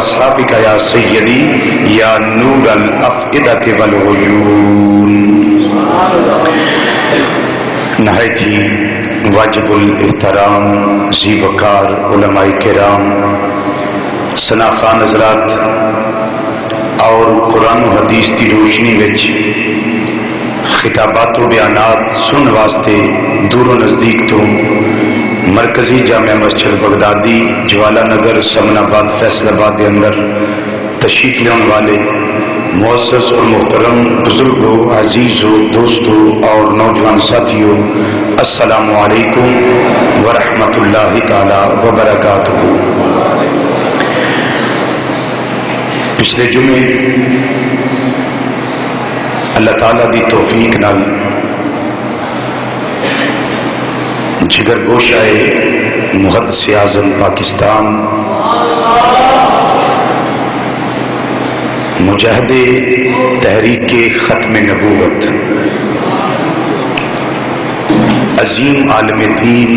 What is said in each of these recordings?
واصحابک یا سیدی یا نور الافئدۃ والعیون۔ نہایت ہی واجب الاحترام ذی وقار علماء کرام، سناخان حضرات اور قرآن و حدیث کی روشنی وچ خطابات و بیانات سن واسطے دور و نزدیک تو مرکزی جامع مسجد بغدادی جوالا نگر سمن آباد فیصل آباد کے اندر تشریف لینے والے معزز اور محترم بزرگوں، عزیزوں، دوستوں اور نوجوان ساتھیوں، السلام علیکم ورحمۃ اللہ تعالی وبرکاتہ۔ پچھلے جمعے اللہ تعالیٰ دی توفیق نال جگر گوشہ محدث اعظم پاکستان مجاہد تحریک ختم نبوت عظیم عالم دین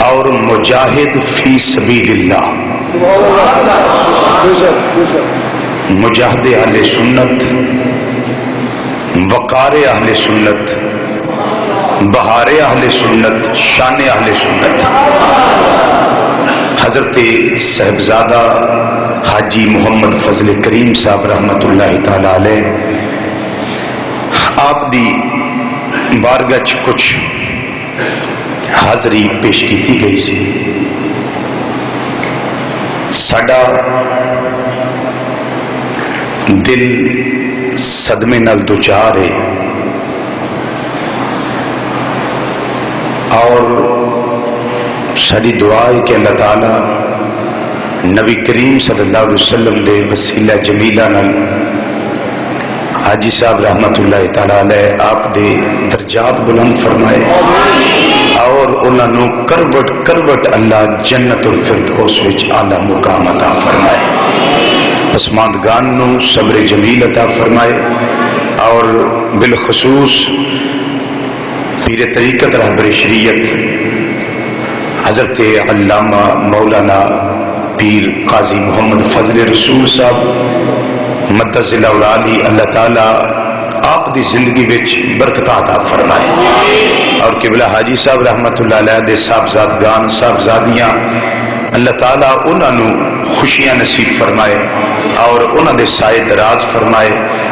اور مجاہد فی سبیل اللہ مجاہد اہل سنت، وقار اہل سنت، بہار اہل سنت، شان اہل سنت حضرت صاحبزادہ حاجی محمد فضل کریم صاحب رحمت اللہ تعالی علیہ آپ دی بارگاہ چ کچھ حاضری پیش کی گئی سی۔ ساڈا دل صدمے نال دوچار ہے اور ساری دعا ہے کہ اللہ تعالی نبی کریم صلی اللہ علیہ وسلم دے وسیلہ جمیلہ نال حاجی صاحب رحمت اللہ تعالی علیہ آپ دے درجات بلند فرمائے اور انہاں نو کروٹ کروٹ اللہ جنت الفردوس وچ اعلی مقام عطا فرمائے، پسماندگان نو صبر جمیل عطا فرمائے اور بالخصوص پیر طریقت رہبر شریعت حضرت علامہ مولانا پیر قاضی محمد فضل رسول صاحب مدث الاولالی اللہ تعالی آپ دی زندگی وچ برکت عطا فرمائے اور قبلہ حاجی صاحب رحمت اللہ علیہ دے صاحبزادگان صاحبزادیاں اللہ تعالی انہاں نو خوشیاں نصیب فرمائے اور انہاں دے سائے دراز فرمائے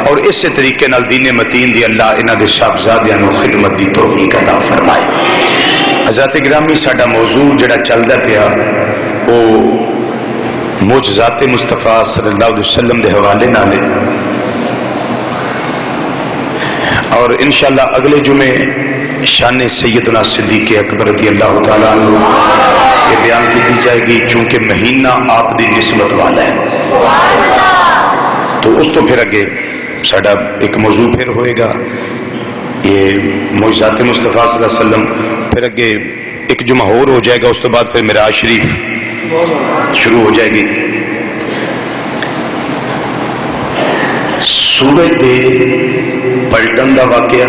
اور اسی طریقے نال دین متین دی اللہ انہاں دے صاحبزادیاں نو خدمت دی توفیق عطا فرمائے۔ حضرت گرامی ساڈا موضوع جڑا چلدا پیا وہ معجزات مصطفیٰ صلی اللہ علیہ وسلم دے حوالے نال اور انشاءاللہ اگلے جمعے شان سیدنا صدیق اکبر رضی اللہ تعالیٰ عنہ یہ بیان کی جائے گی چونکہ مہینہ آپ دی نسبت والا ہے، تو اس تو پھر اگے ساڈا ایک موضوع پھر ہوئے گا یہ معجزات مصطفیٰ صلی اللہ علیہ وسلم، پھر اگے ایک جمعہ اور ہو جائے گا، اس تو بعد پھر معراج شریف شروع ہو جائے گی۔ سورج دے پلٹن دا واقعہ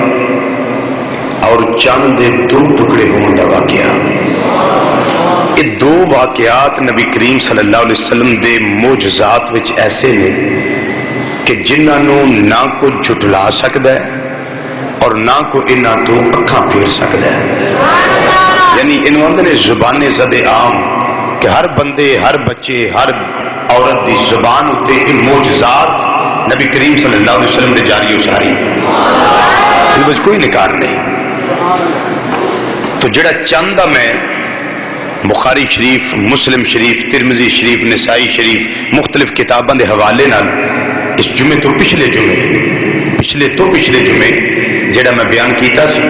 اور چاند دے دو ٹکڑے ہونے دا واقعہ، یہ دو واقعات نبی کریم صلی اللہ علیہ وسلم دے معجزات وچ ایسے نے کہ جنہاں نہ کوئی جھٹلا سکتا ہے اور نہ کوئی انہاں تو اکھاں پھیر سکتا ہے، یعنی انہوں نے زبان زد عام کہ ہر بندے ہر بچے ہر عورت دی زبان ہوتے ان معجزات نبی کریم صلی اللہ علیہ وسلم نے جاری و ساری کوئی نکار نہیں۔ تو جڑا چاندہ میں بخاری شریف، مسلم شریف، ترمذی شریف، نسائی شریف مختلف کتاباں دے حوالے نال اس جمعے تو پچھلے جمعے جڑا میں بیان کیتا سی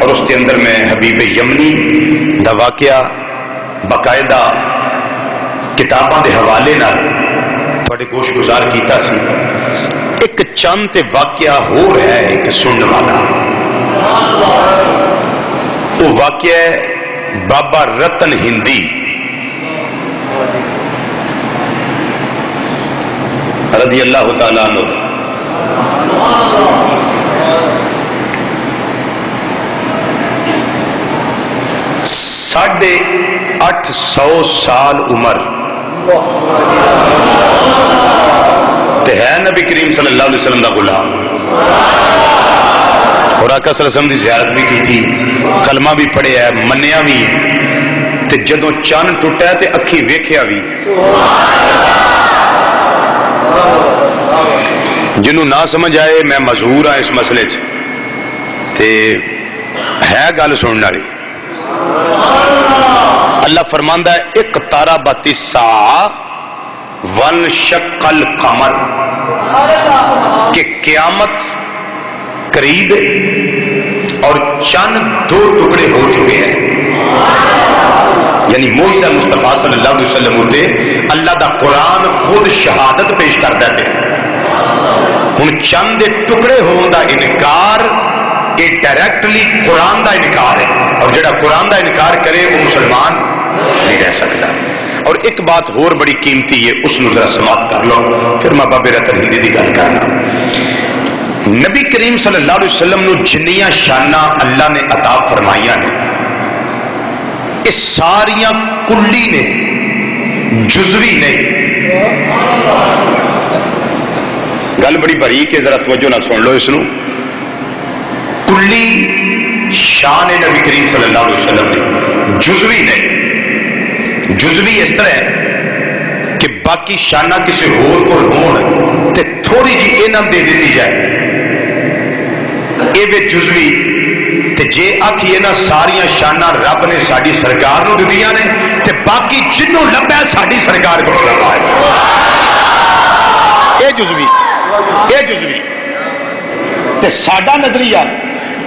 اور اس کے اندر میں حبیب یمنی دا واقعہ باقاعدہ کتاباں دے حوالے نال تھوڑے گوش گزار کیتا سی۔ ایک چند تے واقعہ ہو رہا ہے ایک سننے والا، وہ واقعہ ہے بابا رتن ہندی رضی اللہ تعالیٰ عنہ دا۔ 850 سال عمر تے ہے نبی کریم صلی اللہ علیہ وسلم دا غلام، اور آقا صلی اللہ علیہ وسلم دی زیارت بھی کی تھی، کلمہ بھی پڑھیا ہے، منیا بھی ہے، تے جدوں چن ٹوٹا ہے تے اکھی ویکھیا بھی، جنوں نہ سمجھ آئے میں معذور ہاں اس مسئلے چ، تے ہے گل سننے والی۔ اللہ فرماندا ہے اقتربت الساعہ وانشق القمر، کہ قیامت قریب ہے اور چند دو ٹکڑے ہو چکے ہیں، یعنی موسیٰ مصطفیٰ صلی اللہ علیہ وسلم ہوتے اللہ دا قرآن خود شہادت پیش کر دیتے ہیں۔ ہن چند ٹکڑے ہون دا انکار یہ ڈائریکٹلی قرآن دا انکار ہے، اور جڑا قرآن دا انکار کرے وہ مسلمان نہیں رہ سکتا۔ اور ایک بات اور بڑی قیمتی ہے، اس نو ذرا سماعت کر لو، پھر میں بابے رتن ہندی دی گل کرنا۔ نبی کریم صلی اللہ علیہ وسلم نو جنیاں شاناں اللہ نے عطا فرمائیاں نے، یہ ساریاں کلی نے، جزوی نہیں۔ گل بڑی باریک ہے، ذرا توجہ نہ سن لو اس نو۔ کلی شان نبی کریم صلی اللہ علیہ وسلم نے، جزوی نہیں۔ جزوی اس طرح ہے کہ باقی شانہ کسی اور کو ہون تے تھوڑی جی انہاں دے دیتی جائے، اے وے جزوی۔ تے جے آکھی انہاں ساریاں شانہ رب نے ساڈی سرکار نو دتیاں نے تے باقی جنوں لبا ساڈی سرکار کو لبا ہے، اے جزوی، اے جزوی۔ تے ساڈا نظریہ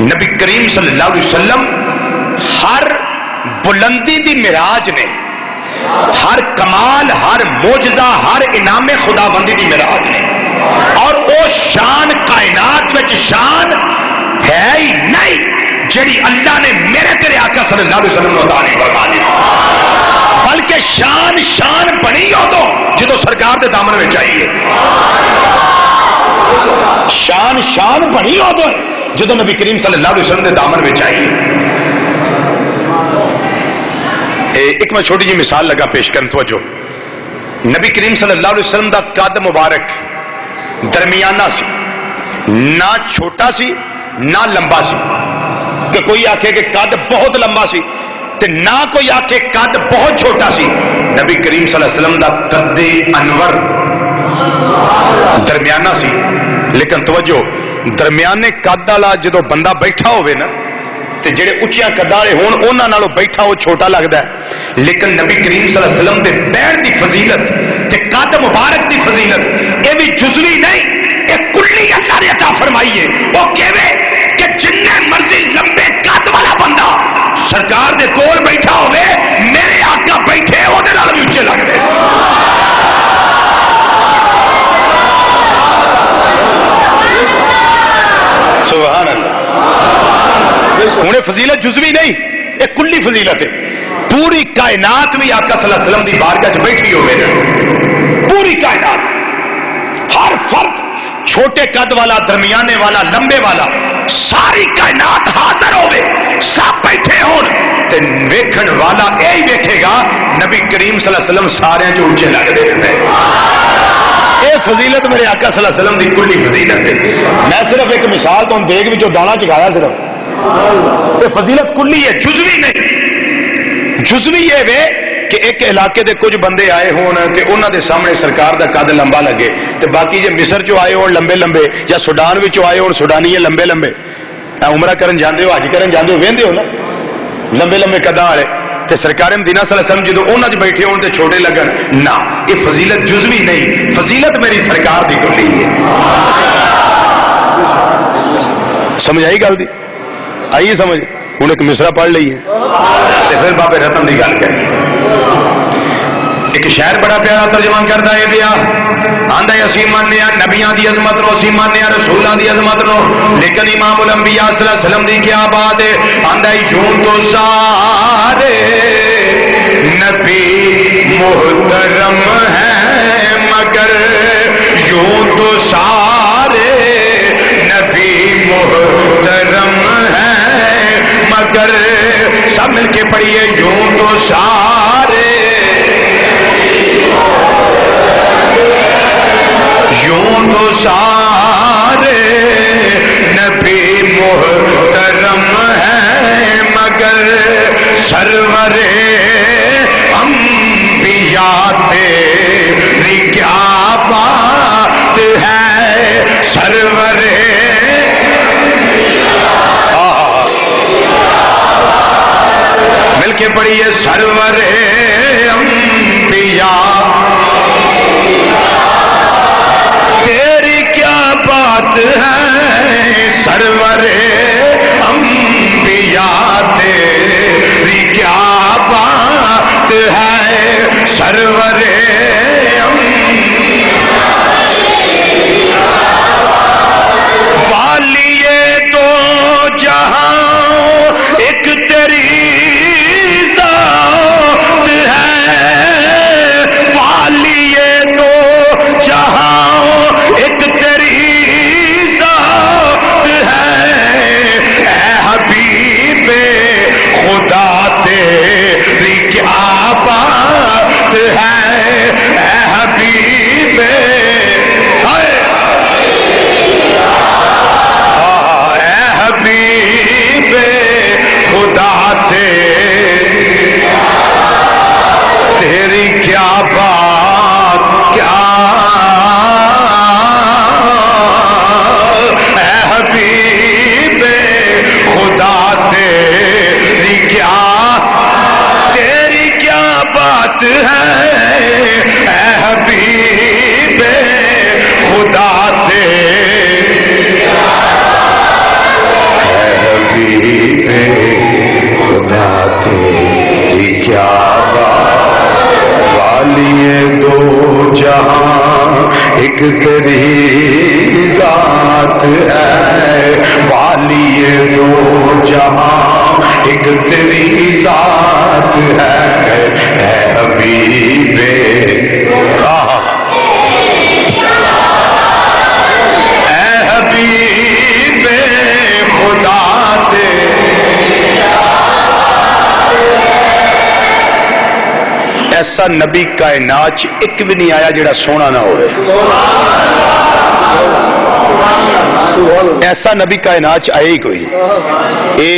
نبی کریم صلی اللہ علیہ وسلم ہر بلندی دی معراج نے، ہر کمال، ہر معجزہ، ہر انعام خداوندی دی معراج نے، اور او شان کائنات وچ شان ہے ہی نہیں جڑی اللہ نے میرے تیرے آقا صلی اللہ علیہ وسلم عطا نہیں فرمانی، بلکہ شان بنی ادو جدو سرکار دے دامن میں چاہیے، شان بنی ادو جدو نبی کریم صلی اللہ علیہ وسلم دے دامن میں چاہیے۔ ایک میں چھوٹی جی مثال لگا پیش کرن، توجہ۔ نبی کریم صلی اللہ علیہ وسلم دا قد مبارک درمیانہ سی، نہ چھوٹا سی نہ لمبا سی، کہ کوئی آکھے کہ قد بہت لمبا سی تے نہ کوئی آکھے قد بہت چھوٹا سی۔ نبی کریم صلی اللہ علیہ وسلم دا قد انور درمیانہ سی، لیکن توجہ، درمیانے قد والا جدو بندہ بیٹھا ہوئے نا تے جڑے اچھیاں قد والے ہون انہاں نالوں بیٹھا وہ چھوٹا لگدا ہے، لیکن نبی کریم صلی اللہ علیہ وسلم دے پیر دی فضیلت تے قد مبارک دی فضیلت یہ بھی جزوی نہیں، یہ کلی اللہ نے عطا فرمائی ہے۔ وہ کہوے کہ جننے مرضی لمبے قد والا بندہ سرکار دے کول بیٹھا ہوئے، میرے آقا بیٹھے وہ دے نال بھی اچھے لگدے۔ سبحان اللہ۔ انہیں فضیلت جزوی نہیں، ایک کلی فضیلت ہے۔ پوری کائنات بھی آقا صلی اللہ علیہ وسلم دی بارگاہ چ بیٹھی ہوئے نا، پوری کائنات، ہر فرد چھوٹے قد والا، درمیانے والا، لمبے والا، ساری کائنات حاضر ہوئے، سب بیٹھے ہون تے ویکھن والا یہی ویکھے گا نبی کریم صلی اللہ علیہ وسلم سارے جو اونچے لگتے ہیں۔ یہ فضیلت میرے آقا صلی اللہ علیہ وسلم دی کلی فضیلت ہے۔ میں صرف ایک مثال تو دیکھ بھی جو دانا چکایا صرف، یہ فضیلت کلی ہے، جزوی نہیں۔ جزوی یہ وے کہ ایک علاقے دے کچھ بندے آئے ہون تے انہاں دے سامنے سرکار دا قد لمبا لگے، تے باقی جے مصر چو آئے ہون لمبے لمبے، یا سوڈان وچوں آئے ہون سوڈانی لمبے لمبے، عمرہ کرن جاندے ہو، حج کرن جاندے ہو، ویندے ہو نا لمبے لمبے قداں والے، تے سرکار مدینہ صلی اللہ علیہ وسلم جدو انہاں وچ بیٹھے ہون تے چھوٹے لگن، نہ، یہ فضیلت جزوی نہیں، فضیلت میری سرکار دی کلی ہے۔ سمجھ آئی گل دی؟ آئیے سمجھ؟ ہوں ایک مصرا پڑھ لئیے تے پھر بابے رتن دی گل کریے۔ ایک شاعر بڑا پیارا ترجمہ کرتا ہے دیا، آندا ہے اسی ماننے نبیاں دی عظمت نو، اسی ماننے رسولاں دی عظمت نو، لیکن امام الانبیاء صلی اللہ علیہ وسلم دی کیا بات ہے؟ آندا ہے یوں تو سارے نبی محترم ہیں، مگر یوں تو سارے نبی محترم ہیں، مگر سب مل کے پڑھیے، یوں تو سارے سارے نبی محترم ہیں مگر سرور انبیاء تیری کیا بات ہے سرور مل کے پڑھیے سرور انبیاء تیری کیا بات ہے سرور انبیاء تیری کیا بات ہے سرور والیے دو جہاں ایک تیری ذات ہے والیے دو جہاں ایک تیری ذات ہے اے حبیب خدا تیری کیا بات ہے اے حبیب خدا تیری کیا بات کیا اے حبیب خدا تیری کیا بات ہے اے حبیب خدا خدا تیری کیا بات والیے دو جہاں ایک تیری ذات ہے والیے دو جہاں ایک تیری ذات ہے اے حبیب اے حبیب خدا ایسا نبی کائنات ایک بھی نہیں آیا جڑا سونا نہ ہوئے ایسا نبی کائنات آئے ہی کوئی اے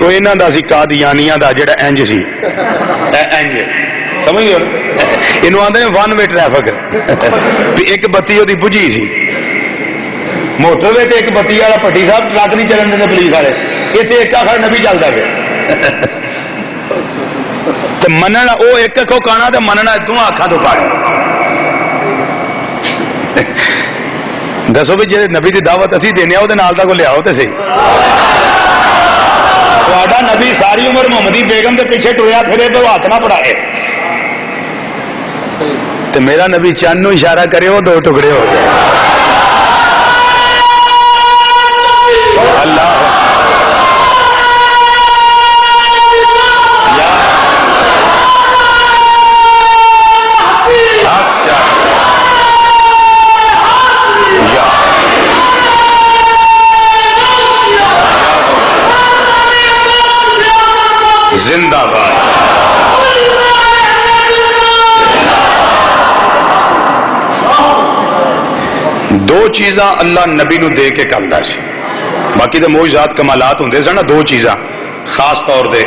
انہاں دا سی قادیانیاں دا جڑا انج سی انج سمجھ گئے انہوں آندے ہیں ون وے ٹریفک ایک بتی وہ بجھی سی موٹر وے ایک بتی والا پٹی صاحب ٹرک نہیں چلن دے پولیس والے اتنے ایک آخر نبی چلتا پیا مننا وہ ایک اکھوں کانا تو مننا دونوں اکھاں تو کانا دسو بھی جی نبی کی دعوت اسی دینے وہ نال کو لیاؤ تو صحیح تھوڑا نبی ساری عمر محمدی بیگم کے پیچھے ٹریا پھرے تو ہاتھ نہ پڑھائے تو میرا نبی چند اشارہ کرے وہ دو ٹکڑے ہو گئے اللہ زندہ باد دو چیزاں اللہ نبی نو دے کے کلدا سی باقی تو معجزات کمالات ہوندے سن نا دو چیزاں خاص طور دے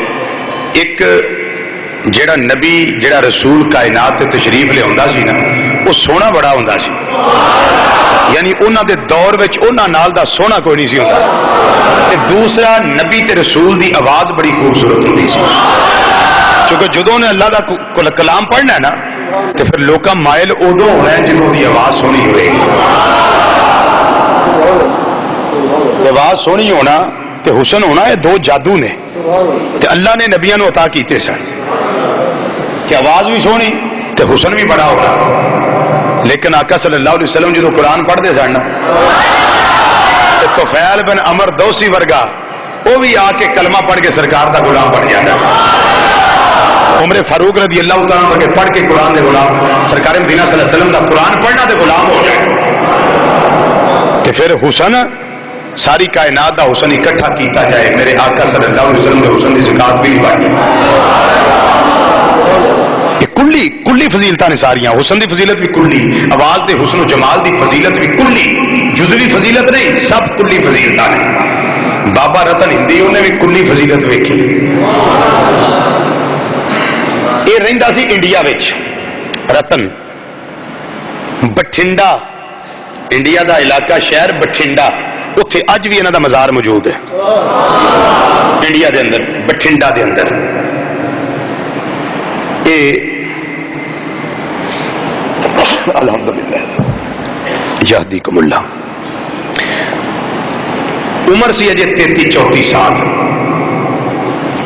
ایک جڑا نبی جڑا رسول کائنات تے تشریف لے ہوندا سی نا وہ سونا بڑا ہوندا سی یعنی انہاں دے دور وچ انہاں نال دا سونا کوئی نہیں سی ہوندا تے دوسرا نبی تے رسول دی آواز بڑی خوبصورت ہوندی سی چونکہ جدوں نے اللہ دا کلام پڑھنا ہے نا تے پھر لوکاں مائل ادوں ہونا ہے جدوں دی آواز سونی ہوئے گی آواز سونی ہونا تے حسن ہونا یہ دو جادو نے تے اللہ نے نبیاں نو عطا کیتے سن کہ آواز بھی سونی تے حسن بھی بڑا ہوگا لیکن آقا صلی اللہ علیہ وسلم جدو قرآن پڑھتے سن تے طفیل بن عمر دوسی ورگا وہ بھی آ کے کلمہ پڑھ کے سرکار دا غلام بن جاتا عمر فاروق رضی اللہ تعالیٰ عنہ کے پڑھ کے قرآن دے غلام سرکار مدینہ صلی اللہ علیہ وسلم دا قرآن پڑھنا تے غلام ہو جائے تے پھر حسن ساری کائنات دا حسن اکٹھا کیتا جائے میرے آقا صلی اللہ علیہ وسلم دے حسن دی زکات بھی نہیں بڑھتی کہ کلی کلی فضیلتاں نے ساریاں، حسن دی فضیلت بھی کلی، آواز دے حسن و جمال دی فضیلت بھی کلی، جزوی فضیلت نہیں، سب کلی فضیلتاں نے۔ بابا رتن ہندی انہیں بھی کلی فضیلت ویکھی۔ یہ رہندا سی انڈیا وچ، رتن بٹھنڈا، انڈیا دا علاقہ شہر بٹھنڈا، اتھے اج بھی انہاں دا مزار موجود ہے انڈیا دے اندر، بٹھنڈا دے اندر۔ الحمدللہ یہدیکم اللہ۔ عمر سی اجے 33-34 سال،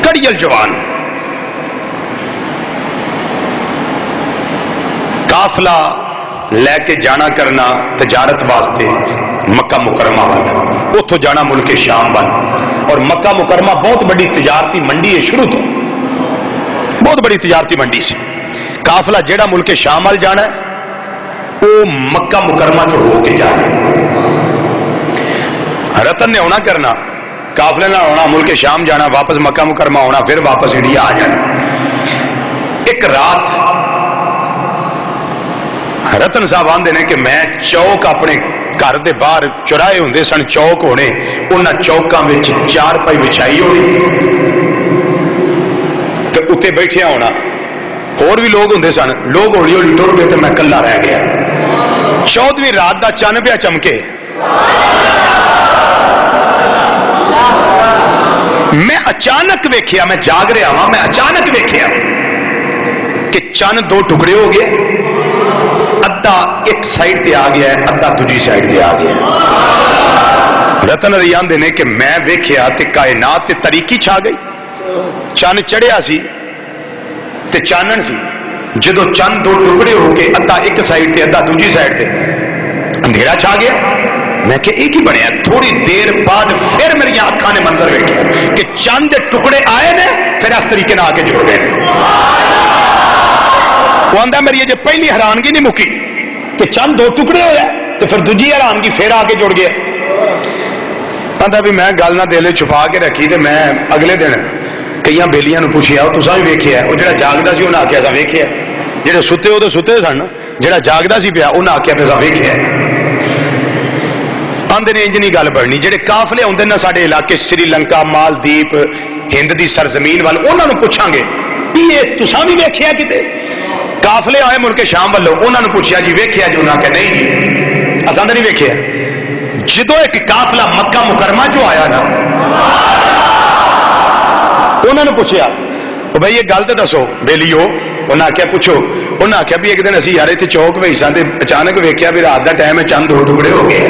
کڑیل جوان، قافلہ لے کے جانا کرنا تجارت واسطے مکہ مکرمہ والا، اتوں جانا ملک شام والا، اور مکہ مکرمہ بہت بڑی تجارتی منڈی ہے، شروع تو بہت بڑی تجارتی منڈی سے قافلہ جیڑا ملک شام وال جانا ہے وہ مکہ مکرمہ چ ہو کے جانا ہے۔ رتن نے ہونا کرنا قافلے نہ ہونا، ملک شام جانا، واپس مکہ مکرمہ ہونا، پھر واپس انڈیا آ جانا۔ ایک رات رتن صاحب آندے نے کہ میں چوک اپنے گھر دے باہر چوراہے ہوندے سن، چوک ہونے، انہاں چوکاں وچ چارپائی بچھائی ہونی تے اتنے بیٹھیا ہونا، اور بھی لوگ ہوندے سن، لوگ ہولی ہولی ٹر گئے تے میں کلا رہ گیا۔ 14ویں رات دا چن پیا چمکے، میں اچانک ویکھیا، میں جاگ رہا ہاں، میں اچانک ویکھیا کہ چن دو ٹکڑے ہو گئے، ادھا ایک سائڈ تے آ گیا ہے، ادھا دوجی سائڈ تے آ گیا ہے۔ رتن ریان نے کہ میں ویکھیا تے کائنات تے تاریکی چھا گئی، چن چڑھیا سی تے چانن سی، جدو چند دو ٹکڑے ہو کے ادھا ایک سائڈ تے ادھا دوجی سائڈ تے اندھیرا چھا گیا۔ میں کہ ایک ہی بنیا، تھوڑی دیر بعد پھر میری اکھاں نے منظر ویکھیا کہ چند دے ٹکڑے آئے نے، پھر اس طریقے نہ آ کے جڑ گئے۔ وہ آندا میری جو پہلی حیرانگی نہیں مکی کہ چند دو ٹکڑے ہوئے تو پھر دوجی حیرانگی پھر آ کے جڑ گیا۔ آندا بھی میں گل نہ دل چھپا کے رکھی تے میں اگلے دن کئی بیلیاں نو پوچھیا، تساں بھی ویکھیا؟ وہ جڑا جاگدا سی انہاں آکھیا اساں ویکھیا، جڑے ستے وہ تو ستے سن، جڑا جاگدا سی پیا انہاں آکھیا اساں ویکھیا۔ آندے نے انج نہیں گل بڑھنی، جڑے قافلے ہوندے نا ساڈے علاقے سری لنکا، مالدیپ، ہند دی سرزمین وال، انہاں نو پوچھاں گے یہ تساں بھی ویکھیا کتے؟ قافلے آئے ملک شام والوں، انہوں نے پوچھا جی ویکھیا جو؟ انہاں کہ نہیں جی اساں نہیں ویکھیا۔ جدو ایک قافلہ مکہ مکرمہ جو آیا نا، انہوں نے پوچھا بھائی یہ گل تو دسو بیلیو، انہاں آخیا پوچھو، انہاں آخیا بھی ایک دن اسی یار اتنے چوک وہی سن تے اچانک ویکھیا بھی رات دا ٹائم ہے، چند دو ٹکڑے ہو گئے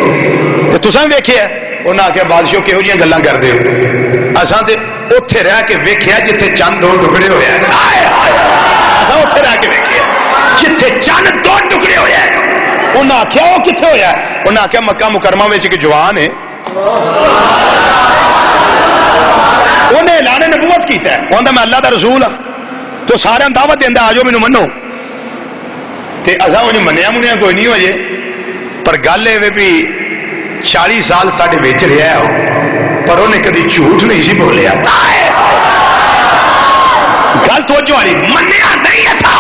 تے تساں ویکھیا؟ انہاں آخیا بادشاہ کہہو جیاں گلاں کردے ہو؟ اساں تے اوتھے رہ کے ویکھیا جتھے چند دو ٹکڑے ہوئے ہیں، اساں اوتھے رہ کے ویکھیا جتھے چند دو ٹکڑے ہوئے ہیں۔ انہاں آخیا وہ کتنے ہویا ہے؟ انہاں آخیا مکہ مکرمہ وچ ایک جوان ہے، انہیں اعلان نبوت کیتا ہے، وہ میں اللہ دا رسول ہاں، تو سارے دعوت دینا آ جاؤ مینوں منو۔ تے اساں انہیں منیا منیا کوئی نہیں ہوئے، پر گل یہ بھی 40 سال ساڈے وچ رہیا ہے، پر انہیں کدی جھوٹ نہیں سی بولیا۔ گل توجہ والی، منیا نہیں ایسا،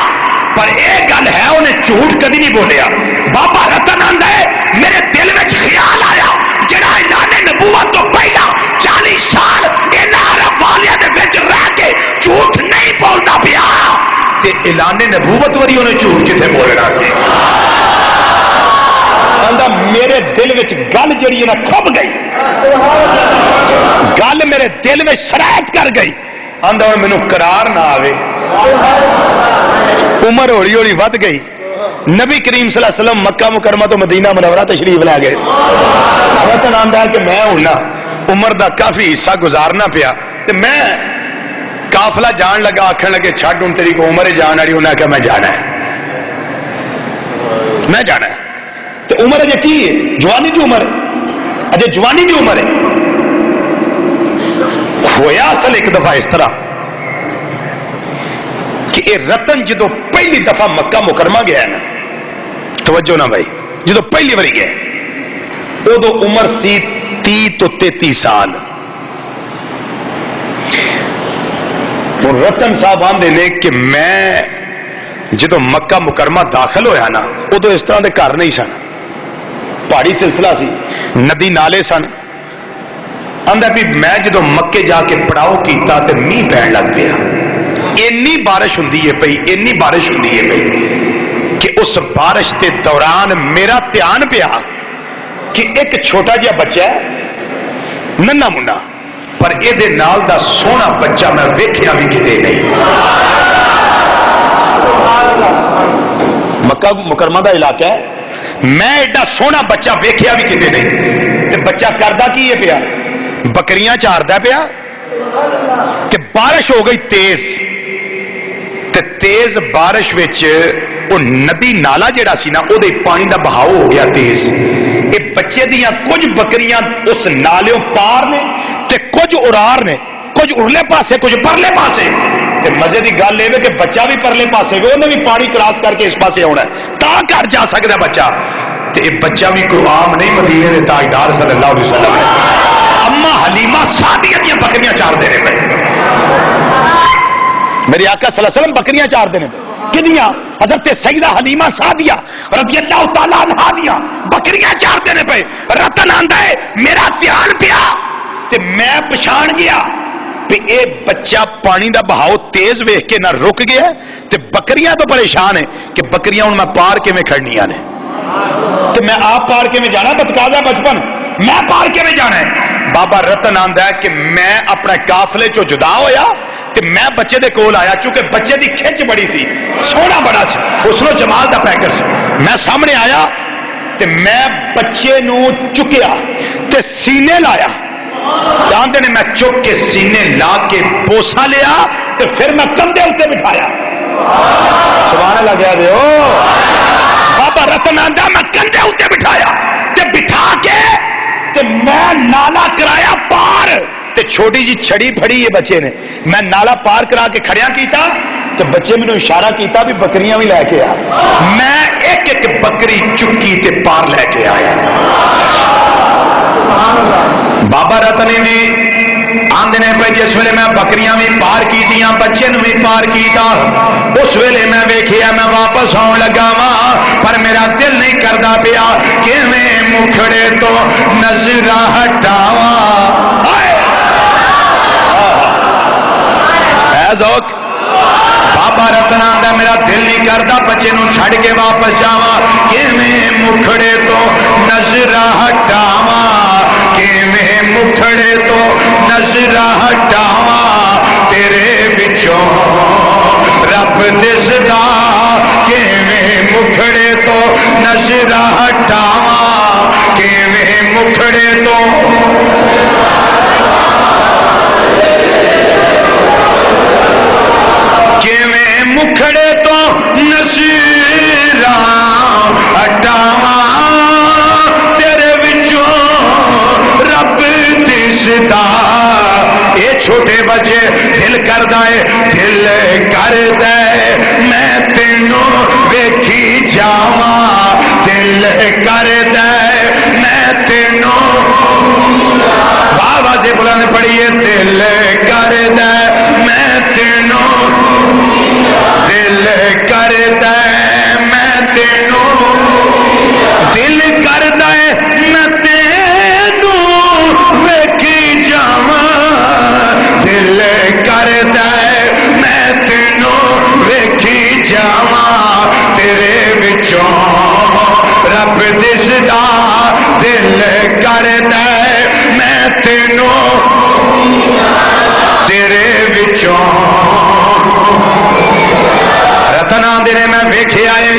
پر ایک گل ہے انہیں جھوٹ کدی نہیں بولیا۔ بابا رتن آندا ہے میرے دل میں خیال آیا جڑا اعلان نبوت تو پہلا 40 سال انہاں عرب والیاں دے وچ رہ کے جھوٹ نہیں بولدا پیا، تے اعلان نبوت وری انہیں جھوٹ کتے بولنا سی؟ آندا میرے دل وچ گل جڑی ہے نا کھب گئی، گل میرے دل میں سرایت کر گئی۔ آندا ہن مینوں قرار نہ آوے، عمر ہولی ہولی ود گئی، نبی کریم صلی اللہ علیہ وسلم مکہ مکرمہ تو مدینہ منورہ تشریف لے گئے۔ رتن آندا ہے کہ میں ہونا عمر دا کافی حصہ گزارنا پیا، تے میں قافلہ جان لگا، آکھن لگے چھڈ ہن تیری کو عمر جان والی، انہاں کہ میں جانا ہے، میں جانا ہے۔ تے عمر اجے کی ہے؟ جوانی دی عمر، اجے جوانی دی عمر ہے۔ ہویا اصل ایک دفعہ اس طرح کہ اے رتن جدو پہلی دفعہ مکہ مکرمہ گیا ہے نا، توجہ نہ بھائی، جدو پہلی باری گیا ادو عمر سی 30 تو 33 سال۔ اور رتن صاحب آندے نے کہ میں جدو مکہ مکرمہ داخل ہویا نا ادو اس طرح دے گھر نہیں سن، پہاڑی سلسلہ سی، ندی نالے سن. آندا بھی میں جدو مکے جا کے پڑاؤ کیتا تے میہ پین لگ پیا، اینی بارش ہوندی ہے پئی، اینی بارش ہوندی ہے پئی کہ اس بارش کے دوران میرا دھیان پیا کہ ایک چھوٹا جہا بچہ ہے ننھا منڈا، پر یہ نال دا سونا بچہ میں ویکھیا بھی کتے نہیں. مکہ مکرمہ دا علاقہ ہے، میں ایڈا سونا بچہ ویکھیا بھی کتے نہیں. تے بچہ کردا کی ہے پیا؟ بکریاں چاردا پیا کہ بارش ہو گئی تیز، تے تیز بارش وچ وہ ندی نالا جڑا سی نا وہ پانی دا بہاؤ ہو گیا تیز. یہ بچے دیاں کچھ بکریاں اس نالیوں پار نے تے کچھ ارار نے، کچھ ارلے پاسے کچھ پرلے پاسے. تے مزے دی گل یہ کہ بچہ بھی پرلے پاسے وے، انہیں بھی پانی کراس کر کے اس پاسے آنا ہے تا گھر جا سکتا بچہ. تے یہ بچہ بھی کوئی عام نہیں، مدینے دے تاجدار صلی اللہ علیہ وسلم نے اما حلیمہ سعدیہ دیاں بکریاں چار دے رہے پہ. میرے آقا صلی اللہ علیہ وسلم بکریاں چار دے رہے کدیاں؟ حضرت سیدہ حلیمہ سعدیہ رضی اللہ تعالیٰ عنہا دیاں بکریاں چار دینے پہ. رتن آندا ہے میرا دھیان پیا تے میں پچھان گیا کہ اے بچہ پانی دا بہاؤ تیز ویکھ کے نہ رک گیا تے بکریاں تو پریشان ہیں کہ بکریاں ہوں میں پار کے میں کھڑنیاں نے تے میں آپ پار کے میں جانا بتقاضا بچپن میں پار کے میں جانا ہے. بابا رتن آندا ہے کہ میں اپنے قافلے چو جدا ہویا تے میں بچے دے کول آیا، چونکہ بچے دی کھچ بڑی سی، سونا بڑا سی، اس نو جمال دا پیکر سی. میں سامنے آیا تے میں بچے نو چکیا تے سینے لایا، جانتے نے میں چک کے سینے لا کے بوسا لیا تے پھر میں کندھے اتنے بٹھایا. سبحان اللہ کہہ دے او بابا رتن آندا میں کندھے اتنے بٹھایا تے بٹھا کے تے میں نالا کرایا پار. تے چھوٹی جی چھڑی پھڑی ہے بچے نے، میں نالا پار کرا کے کھڑیا کیتا تے بچے میں نے اشارہ کیتا بھی بکریاں بھی لے کے آ. میں ایک ایک بکری چکی تے پار لے کے آیا. بابا رتن جی آندے نے پہ جس ویلے میں بکریاں بھی پار کیتیاں بچے نو بھی پار کیتا، اس ویلے میں ویکھیا میں واپس آن لگا وا پر میرا دل نہیں کردا پیا کہ میں مکھڑے تو نظر ہٹاواں. ذوق بابا رتن آندا میرا دل نہیں کردا بچے نو چھڑ کے واپس جاواں کہ میں مکھڑے تو نظر ہٹاواں، کہ میں مکھڑے تو نظر ہٹاواں تیرے وچوں رب دسدا، کہ میں مکھڑے تو نظر ہٹاواں، کہ میں مکھڑے تو مکھڑے تو نظراں ہٹاواں تیرے وچوں رب دسدا. اے چھوٹے بچے دل کردا ہے، دل کردا ہے میں تینوں ویکھی جاواں، دل کردا ہے میں تینوں بابا سے بلند پڑھیے دل کردا ہے میں تینوں، دل کردا ہے میں تینوں، دل کردا ہے میں تینوں ویکھی جاواں، دل کردا ہے میں تینوں ویکھی جاواں تیرے وچوں رب دسدا، دل کردا ہے میں تینوں تیرے وچوں. رتن آندے نے میں ویکھے آئے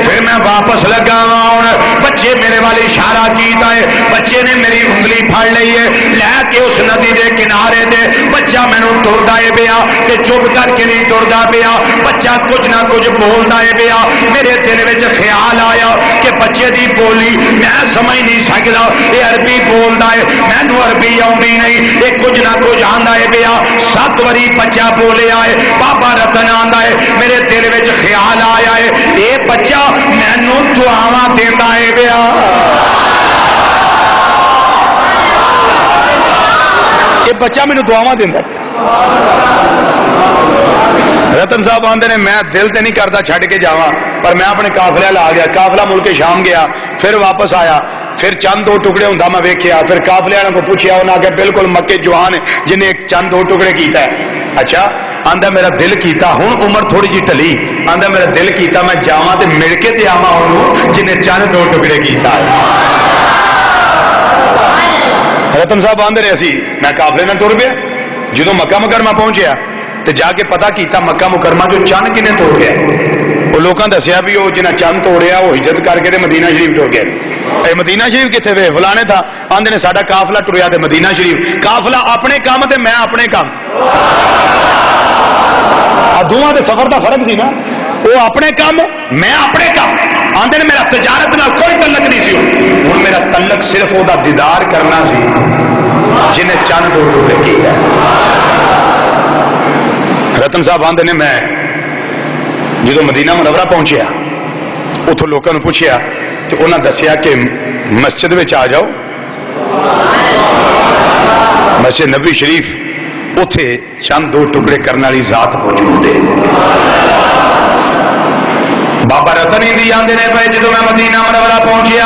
پھر میں واپس لگا ہوں، بچے میرے والے اشارہ کیتا ہے، بچے نے میری انگلی پھڑ لئی ہے لے کے اس ندی دے کنارے دے. بچہ مینوں ٹردا ہے پیا کہ چپ کر کے نہیں ٹردا پیا، بچہ کچھ نہ کچھ بولدا ہے پیا. میرے دل وچ خیال آیا کہ بچے دی بولی میں سمجھ نہیں سکدا، یہ عربی بولدا ہے مینوں عربی آؤندی نہیں، یہ کچھ نہ کچھ آندا ہے پیا. 7 واری بچہ بولیا ہے. بابا رتن آندا ہے میرے دل وچ خیال آیا ہے یہ بچہ مینوں دعاواں دیندا ہے پیا. یہ بچہ مینوں دعاواں دیندا پیا. رتن صاحب آندے نے میں دل تے نہیں کرتا چھڈ کے جاواں پر میں اپنے قافلے لا گیا. قافلہ ملک شام گیا, پھر واپس آیا, پھر چند دو ٹکڑے ہوندا میں ویکھیا, پھر قافلے والوں کو پوچھیا, انہاں کہ بالکل مکے جوان جنہیں ایک چند دو ٹکڑے کیتا ہے. اچھا آندا میرا دل کیتا, ہن عمر تھوڑی جی ٹلی, آندا میرا دل کیتا میں جاواں تے مل کے تے آواں اونوں جنہیں چند دو ٹکڑے کیتا ہے. رتن صاحب آندے رہے سی میں قافلے نال ٹر پیا, جدوں مکہ مکرمہ پہنچیا تے جا کے پتہ کیتا مکہ مکرمہ جو چند کنے توڑ گیا, وہ لوگوں نے دسیا بھی وہ جنہیں چند توڑیا وہ ہجرت کر کے تے مدینہ شریف ٹر گئے. اے مدینہ شریف کتنے وے فلانے تھا, آندے نے ساڈا قافلہ ٹریا تے مدینہ شریف. قافلہ اپنے کام تے میں اپنے کام, دونوں دے سفر دا فرق سی نا, وہ اپنے کام میں اپنے کام. آندے نے میرا تجارت نال کوئی تعلق نہیں سی, ہن میرا تعلق صرف وہ دا دیدار کرنا سی جنہیں چند دو ٹکڑے کیتا. رتن صاحب آندے نے میں جدو مدینہ منورہ پہنچیا اتوں لوگوں نے پوچھیا تو انہاں دسیا کہ مسجد میں آ جاؤ, مسجد نبی شریف اتے چند دو ٹکڑے کرنے والی ذات موجود ہے. بابا رتن ہی آندے نے پے جدو میں مدینہ منورہ پہنچیا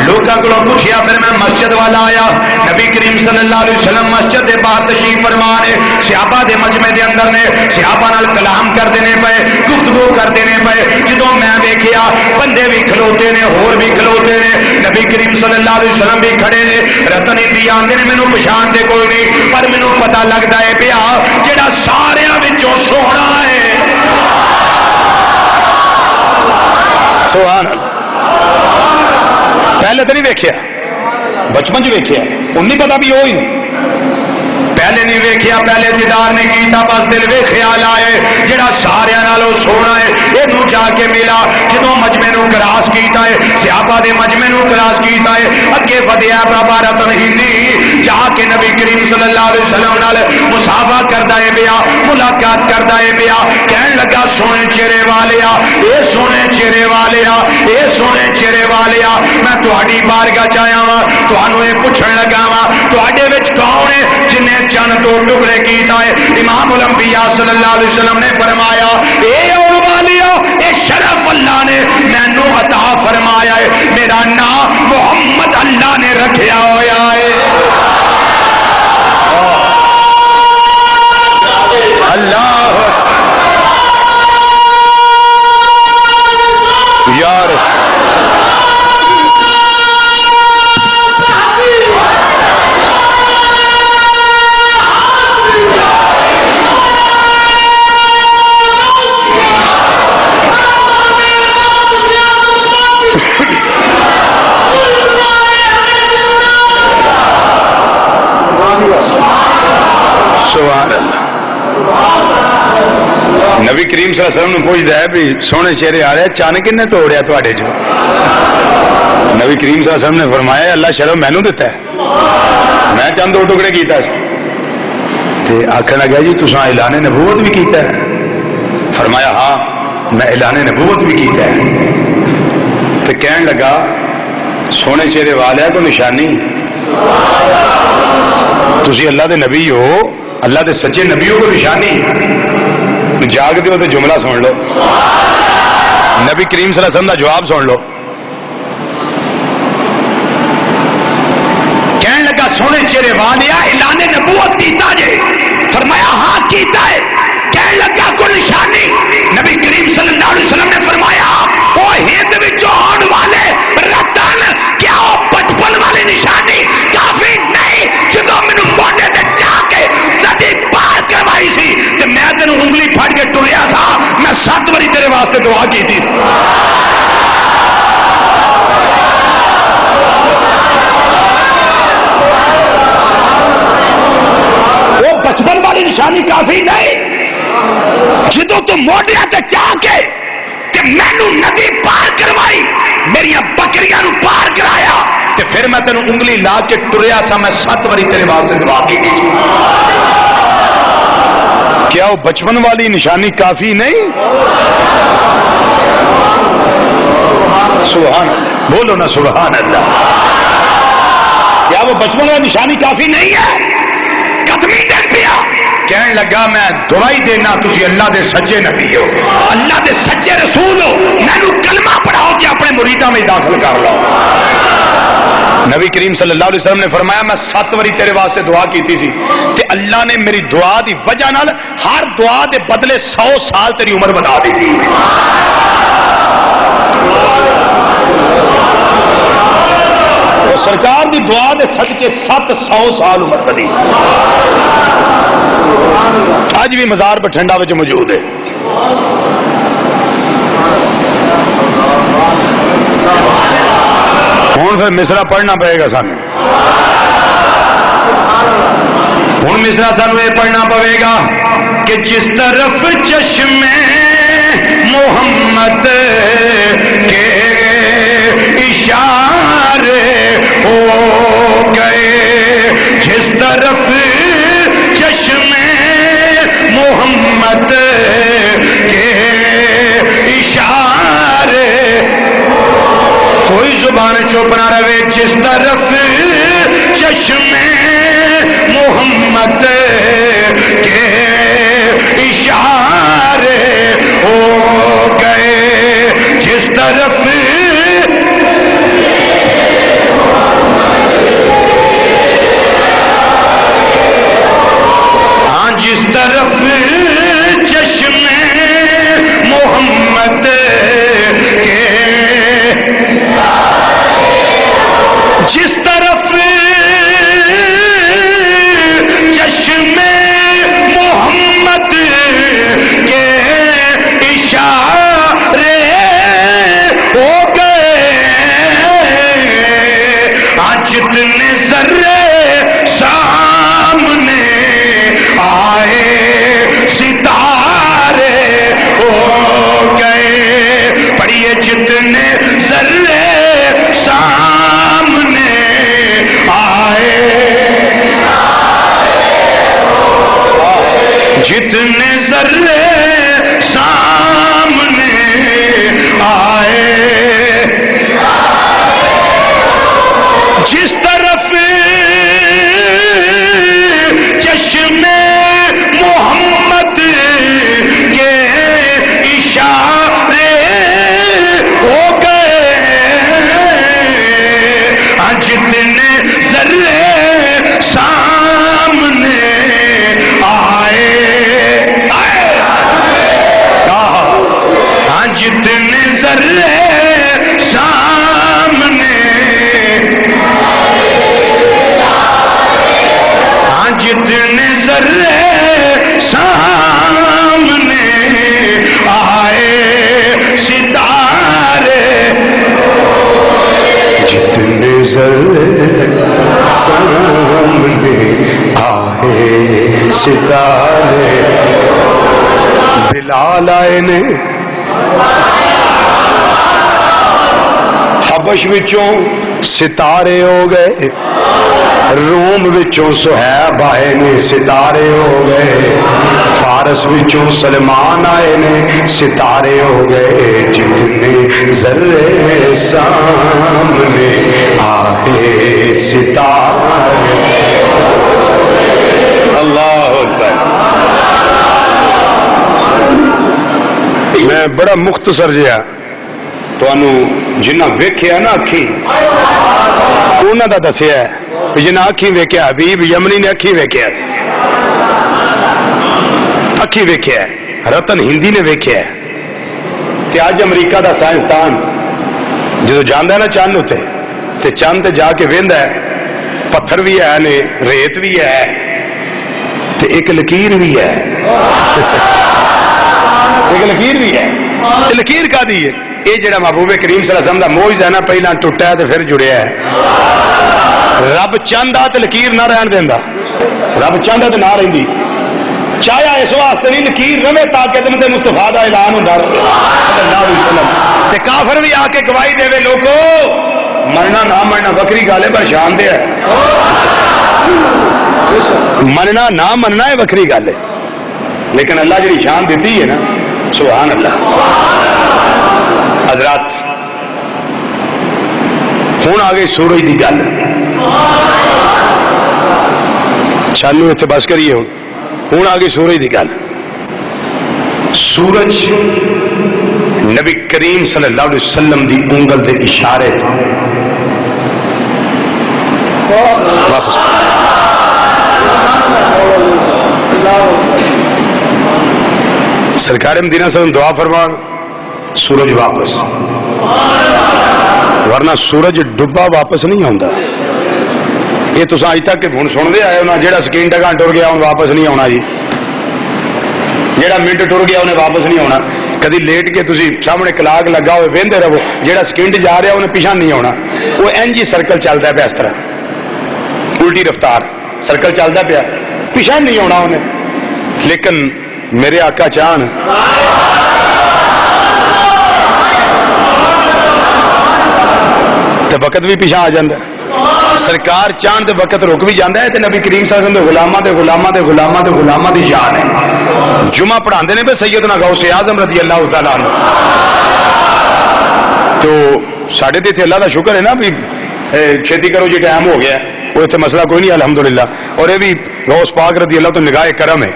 لوگوں کو پوچھیا, پھر میں مسجد والا آیا. نبی کریم صلی اللہ علیہ وسلم مسجد دے باہر تشریف فرما نے, صحابہ دے مجمع دے اندر نے, صحابہ نال کلام کرتے نے پے, گفتگو کرتے نے پے. جدو میں دیکھیا بندے بھی کھلوتے نے, ہور بھی کھلوتے نے, نبی کریم صلی اللہ علیہ وسلم بھی کھڑے نے. رتن ہی آندے نے مینوں پچھان دے کوئی نہیں, پر مینوں پتہ لگتا ہے پیا جڑا سارے وچوں سونا ہے. سبحان اللہ. پہلے تو نہیں ویکھیا, بچپن چ ویکھیا, ان نہیں پتا بھی وہ ہی پہلے نہیں ویکھیا, پہلے دیدار نہیں کیتا, بس دل وے خیال آئے جڑا سارے نالوں سونا ہے یہ جا کے ملا. جدوں مجمع نو کراس کیتا ہے, صحابہ دے مجمع نو کراس کیتا ہے, اگے ودیا بابا رتن ہندی جا کے نبی کریم صلی اللہ علیہ وسلم نال مصافحہ کردا ہے پیا, ملاقات کردا ہے پیا. کہن لگا سونے چہرے والیا, اے سونے چہرے والیا, اے سونے چہرے والیا, میں تہاڈی بارگاہ چ آیا وا, تانوں اے پوچھن لگا وا تہاڈے وچ کون ہے جنہیں چند دو ٹکڑے کیتا ہے. امام الانبیاء صلی اللہ علیہ وسلم نے فرمایا اے اور والیا, اے شرف اللہ نے مینوں عطا فرمایا ہے, میرا نام محمد اللہ نے رکھیا ہویا ہے. اللہ یار سبحان اللہ. نبی کریم صلی اللہ علیہ وسلم نے پوچھتا ہے بھی سونے چہرے آ رہے چن کنے توڑیا تواڈے چ. نبی کریم صلی اللہ علیہ وسلم نے فرمایا اللہ شرف مینوں دیتا ہے, میں چند دو ٹکڑے کیتا سی. تے آخر لگا جی تساں اعلان نبوت بھی کیتا ہے؟ فرمایا ہاں میں اعلان نبوت بھی کیتا ہے. تے کہن لگا سونے چہرے والے کو نشانی تسی اللہ دے نبی ہو, اللہ دے سچے نبیوں کو نشانی جاگ دیو تو جملہ سن لو, نبی کریم صلی اللہ علیہ وسلم کا جواب سن لو. کہنے لگا سونے چہرے والیا اعلان نبوت کیتا جے؟ فرمایا ہاں کیتا ہے. کہنے لگا کو نشانی؟ نبی کریم صلی اللہ علیہ وسلم نے فرمایا وہ ہند وچوں آن والے رتن, کیا وہ بچپن والی نشانی کافی نہیں جدوں مینوں موڈے تے جا کے ندی پار کروائی سی تے میں تینوں انگلی پھڑ کے ٹریا سا, میں 7 واری تیرے واسطے دعا کیتی. وہ بچپن والی نشانی کافی نہیں جدوں تو موڈیا تے جا کے تے مینوں ندی پار کروائی, میریاں بکریاں نو پار کرایا تے پھر میں تینوں انگلی لا کے ٹریا سا, میں 7 واری تیرے واسطے دعا کیتی. کیا وہ بچپن والی نشانی کافی نہیں؟ سبحان اللہ, بولو نا سبحان اللہ. کیا وہ بچپن والی نشانی کافی نہیں ہے؟ قدمی ڈگ پیا کہنے لگا میں گواہی دینا تسی اللہ دے سچے نبی ہو، اللہ دے سچے رسول ہو، مینوں کلمہ پڑھاؤ کہ اپنے مریداں میں داخل کر لو۔ نبی کریم صلی اللہ علیہ وسلم نے فرمایا میں 7 واری تیرے واسطے دعا کیتی سی تے اللہ نے میری دعا دی وجہ نال ہر دعا دے بدلے 100 سال تیری عمر بتا دیتی۔ سرکار دی دعا دے صدقے 700 سال عمر بدی۔ اج بھی مزار بٹھنڈا وچ موجود ہے۔ ہوں پھر مصرا پڑھنا پڑے گا سانو، ہوں مصرا سانو یہ پڑھنا پڑے گا کہ جس طرف چشمے محمد کے اشارے ہو گئے، جس طرف چشمے محمد کے اشارے، کوئی زبان چپ نہ رہے، جس طرف چشمے محمد کے اشارے ہو گئے، جس طرف جس طرف چشمے محمد کے، جس طرف چشمے محمد کے اشارے ہو گئے، آج جتنے ذرے سامنے آئے ستارے ہو گئے، پڑھیے جتنے ذرے سامنے آئے، جتنے ذرے سامنے آئے، جس طرف چشمے محمد کے اشارے ہو گئے، جتنے ذرے سامنے آئے، جتنے ذرے سامنے، جتنے ذرے سامنے آئے ستارے، جتنے ذرے سامنے آئے ستارے، بلال آئے نے حبش وچوں ستارے ہو گئے، روم وچوں صہیب آئے نے ستارے ہو گئے، فارس وچوں سلمان آئے نے ستارے ہو گئے، جتنے ذرے سامنے آئے ستارے، اللہ اکبر۔ میں بڑا مختصر جہا تانوں جنہ ویکھیا نا اکھی انہاں دا دسیا ہے، جنہ اکھی ویکھیا حبیب یمنی نے اکھی ویکھیا، اکھی ویکھیا، رتن ہندی نے ویکھیا، تے اج امریکہ دا سائنسدان جدو جاندا ہے نا چاند ہوتے تے چاند تے جا کے ویندا ہے، پتھر بھی ہے نے، ریت بھی ہے تے ایک لکیر بھی ہے، ایک لکیر بھی ہے، لکیر کا دی ہے یہ جڑا محبوب کریم صلی اللہ علیہ وسلم دا موجزہ ہے نا، پہلا ٹوٹا ہے تے پھر جڑیا ہے، رب چاہندا تے لکیر نہ رہن دیندا، رب چاہندا تے نہ رہندی، چاہیا اس واسطے نہیں لکیر رہے تاکہ عظمت مصطفیٰ دا اعلان ہوندا رہے صلی اللہ علیہ وسلم، تے کافر بھی آ کے گواہی دے لوگو مرنا نہ مرنا بکری گالے پر شان دے ہے، مننا نہ مننا ہے بکری گل ہے، لیکن اللہ جڑی شان دیتی ہے نا، سبحان اللہ۔ حضرات ہوں آ گئی سورج کی گل، چالو اتنے بس کریے ہوں ہوں آ گئی سورج کی گل. سورج نبی کریم صلی اللہ علیہ وسلم دی انگل دے اشارے تھے. سرکار مدینہ صلی اللہ علیہ وسلم دعا فرمان سورج واپس، ورنہ سورج ڈبا واپس نہیں آتا. یہ تو اج تک ہوں سنتے آئے ہونا جہاں سیکنڈ ٹکا ٹر گیا انہیں واپس نہیں آنا جی، جہاں منٹ ٹر گیا انہیں واپس نہیں آنا. کدی لیٹ کے تھی سامنے کلاک لگا ہوئے وہدے رہو، جہاں سیکنڈ جا رہا انہیں پیچھا نہیں آنا. وہ انج ہی سرکل چلتا پیا، اس طرح الٹی رفتار سرکل چلتا پیا، پیچھا نہیں آنا انہیں. لیکن میرے آقا چاہن تو وقت بھی پیچھا آ جاتا، سرکار چاہن تو وقت رک بھی جاتا ہے. نبی کریم صلی اللہ علیہ وسلم غلاماں دے غلاماں دے غلاماں دے غلاماں دی شان ہے. جمعہ پڑھاندے نے پہ سیدنا غوث اعظم رضی اللہ تعالیٰ عنہ. تو ساڑھے تے اللہ کا شکر ہے نا بھی چھیتی کرو جی ٹائم ہو گیا، وہ اتنے مسئلہ کوئی نہیں الحمدللہ. اور یہ بھی غوث پاک رضی اللہ تو نگاہ کرم ہے،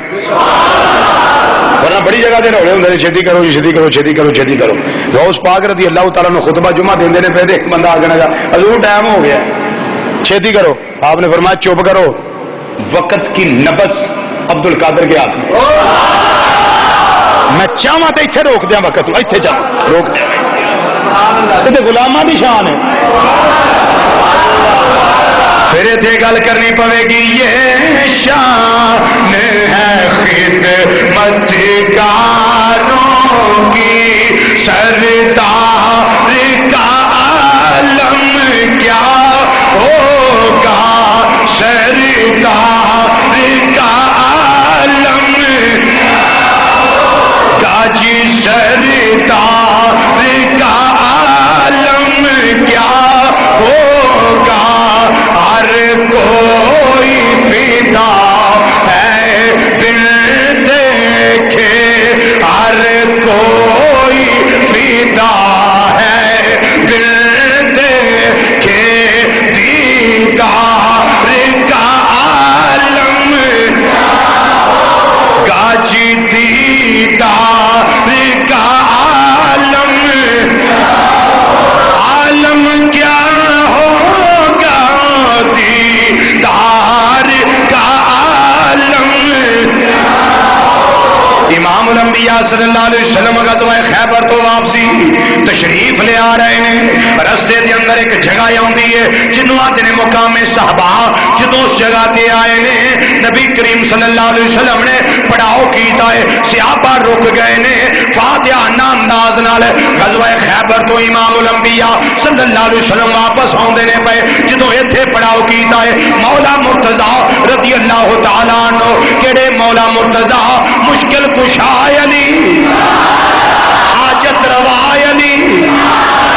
ورنہ بڑی جگہ دے روڑے ہوندے چھیتی کرو جی چھیتی کرو چھیتی کرو چھیتی کرو. غوث پاک رضی اللہ تعالیٰ نے خطبہ جمعہ دیندے نے پہ ایک بندہ آگے گا حضور ٹائم ہو گیا چھیتی کرو. آپ نے فرمایا چپ کرو، وقت کی نبض عبد القادر کے ہاتھ میں. میں چاہواں تو اتنے روک دیا وقت، اتنے چاہ روک دیا. غلاماں دی شان ہے. پھر اتنے گل کرنی پڑے گی یہ شان ہے خدمت کاروں کی، سردار کا عالم کیا ہوگا، سردار کا عالم گاجی، سردار کا عالم کیا ہوگا. ہر کوئی فدا ہے بن دیکھے، ہر کوئی فدا ہے بن دیکھے، دیدار کا عالم گاجی، دیدار کا عالم، عالم کیا ہوگا، دیدار کا عالم. امام الانبیاء صلی اللہ علیہ وسلم غزوہ خیبر تو واپسی تشریف لے آ رہے ہیں. رستے دے اندر ایک جگہ آتی ہے جنوں آتے ہیں مقام صحابہ. جدوں اس جگہ تے آئے نے نبی کریم صلی اللہ علیہ وسلم نے پڑاؤ کیتا ہے، صحابہ رک گئے نے. فاتحانہ انداز نال غزوہ خیبر تو امام الانبیاء صلی اللہ علیہ وسلم واپس آندے نے پے. جدوں ایتھے پڑاؤ کیتا ہے مولا مرتضی رضی اللہ تعالی عنہ، کیڑے مولا مرتضی؟ مشکل کشا علی، حاجت روا علی،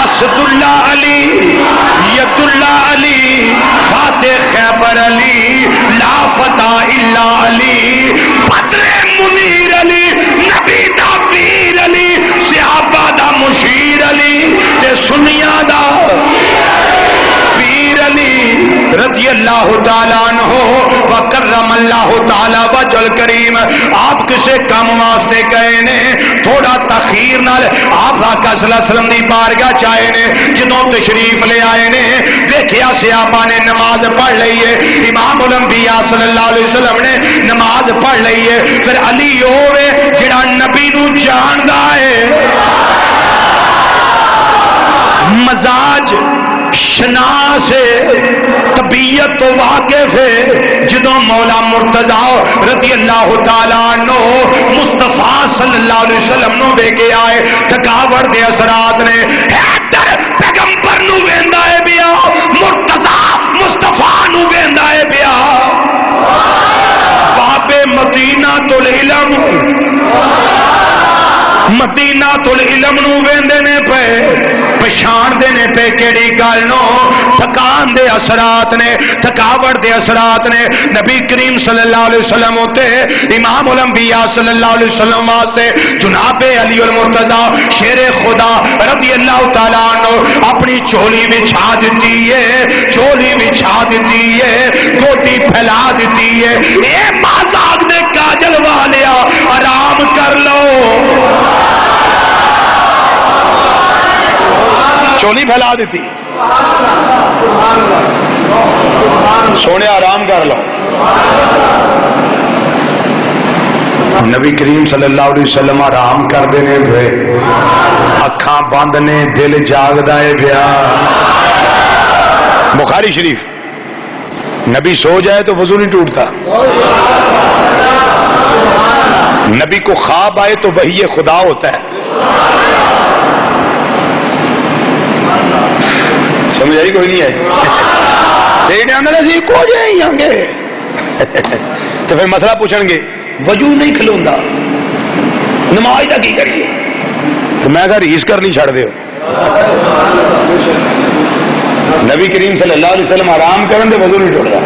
اسد اللہ علی، ید اللہ علی، فاتح خیبر علی، لا فتح الا علی، بدر منیر علی، نبی دا پیر علی، صحابہ دا مشیر علی، تے سنیاں دا پیر علی رضی اللہ تعالیٰ عنہ وکرم اللہ تعالیٰ وجل کریم. آپ کسے کام واسطے گئے نے، تھوڑا تاخیر نال آپ آقا صلی اللہ علیہ وسلم دی بارگاہ چاہے نے. جدوں تشریف لے آئے نے دیکھیا صحابہ نے نماز پڑھ لئی ہے. امام الانبیاء صلی اللہ علیہ وسلم نے نماز پڑھ لئی ہے. پھر علی ہوے جڑا نبی نو جاندا ہے، مزاج شناس طبیعت تو واقف ہے. جدوں مولا مرتضی رضی اللہ تعالیٰ عنہ مصطفیٰ صلی اللہ علیہ وسلم نو دے کے آئے، تھکاوٹ دے اثرات نے حیدر پیغمبر نو ویندا ہے پیا، مرتضی مصطفیٰ نو ویندا ہے پیا. بابے مدینہ تو العلم، مدینہ تو العلم نو ویندے نے پے، پچھان دے نے پے کیڑی گل نو، تھکان دے اثرات نے، تھکاوٹ دے اثرات نے. نبی کریم صلی اللہ علیہ وسلم ہوتے امام الانبیاء صلی اللہ علیہ وسلم واسطے جناب علی المرتضی شیر خدا رضی اللہ تعالیٰ عنہ اپنی چولی بچھا دیتی ہے، چولی بچھا دیتی ہے، گوٹی پھیلا دیتی ہے. اے مازاق دے کاج جلوا لیا آرام کر لو. چولی پھیلا دیتی سونے آرام کر لو. نبی کریم صلی اللہ علیہ وسلم آرام کر دینے پہ اکھاں بند نے دل جاگدا ہے پیا. بخاری شریف نبی سو جائے تو وضو نہیں ٹوٹتا. نبی کو خواب آئے تو وحی خدا ہوتا ہے. سمجھ آئی کوئی نہیں آئی کو جائیں گے تو پھر مسئلہ پوچھیں گے وضو نہیں کھلوندا نماز کا کی کریے تو میں کہا ریس کرنی چھڑ دیو. نبی کریم صلی اللہ علیہ وسلم آرام کرن دے وضو نہیں ٹوٹدا.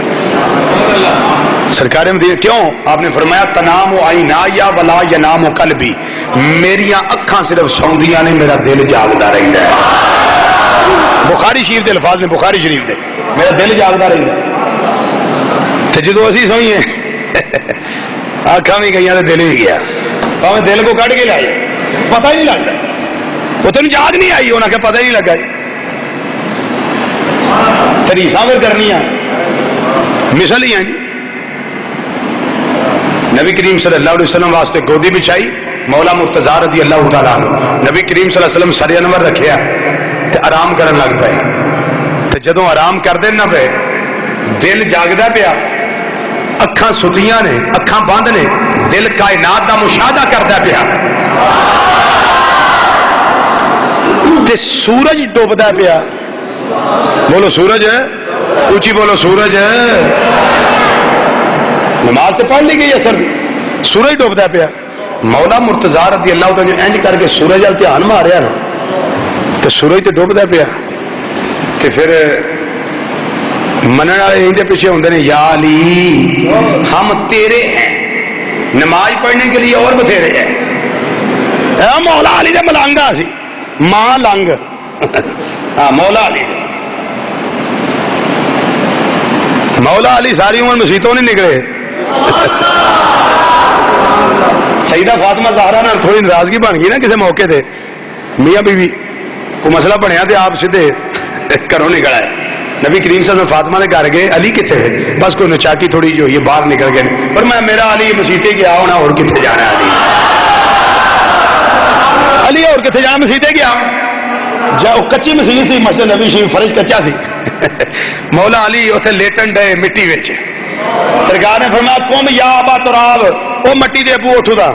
سرکار مدینہ کیوں آپ نے فرمایا تنام و عینایا ولا ینام قلبی, میریاں اکھاں صرف سوندیاں نے میرا دل جاگدا رہندا ہے. بخاری شریف دے الفاظ نے بخاری شریف دے میرا دل جاگدا رہندا ہے. تے جدوں اسی سوئیے اکھاں بھی گئیاں تے دل بھی گیا. بھاویں دل کو کڈ کے لائے پتہ ہی نہیں لگتا. وہ تینوں یاد نہیں آئی انہاں کہ پتہ ہی نہیں لگا. تریساں پھر کرنی مثل ہی ہیں جی. نبی کریم صلی اللہ علیہ وسلم واسطے گودی بچھائی مولا مرتضی رضی اللہ تعالیٰ عنہ. نبی کریم صلی اللہ علیہ وسلم سر انور رکھیا تے آرام کرن لگ پئے. تے جدوں آرام کردے نہ پئے دل جاگدا پیا, اکھاں ستیاں نے اکھاں بند نے, دل کائنات دا مشاہدہ کردا پیا تے سورج ڈوبدا پیا. بولو سورج ہے, اونچی بولو سورج ہے. نماز تو پڑھ لی گئی اثر دی, سورج ڈوبدا پیا. مولا مرتضی رضی اللہ تعالی جو انج کر کے سورج وال دھیان ماریا نا تو سورج تو ڈوبدا پیا. تے پھر منن والے اندے پیچھے ہوندے نے یا علی ہم تیرے ہیں, نماز پڑھنے کے لیے اور بتھیرے ہیں. مولا علی دے ملانگا سی ماں لنگ ہاں مولا علی مولا علی ساری عمر مسیتوں نہیں نکلے. سیدہ فاطمہ زہرا نال تھوڑی ناراضگی بن گئی نا کسی موقع تے, میاں بیوی کو مسئلہ بنیا تے آپ سیدھے گھروں نکل آئے. نبی کریم صلی اللہ علیہ وسلم فاطمہ نے گھر گئے, علی کتنے ہے؟ بس کوئی نچاکی تھوڑی جو یہ باہر نکل گئے. پر میں میرا علی مسیتے گیا ہونا اور کتنے جانا ہے علی اور کتنے جانا مسیتے گیا جاؤ. کچی مسیت سی مسجد نبی شریف فرش کچا سی. مولا علی اتنے لیٹن ڈے مٹی وچ. سرکار نے فرمایا قوم یا ابا تراب, وہ مٹی دے ابو اٹھو دا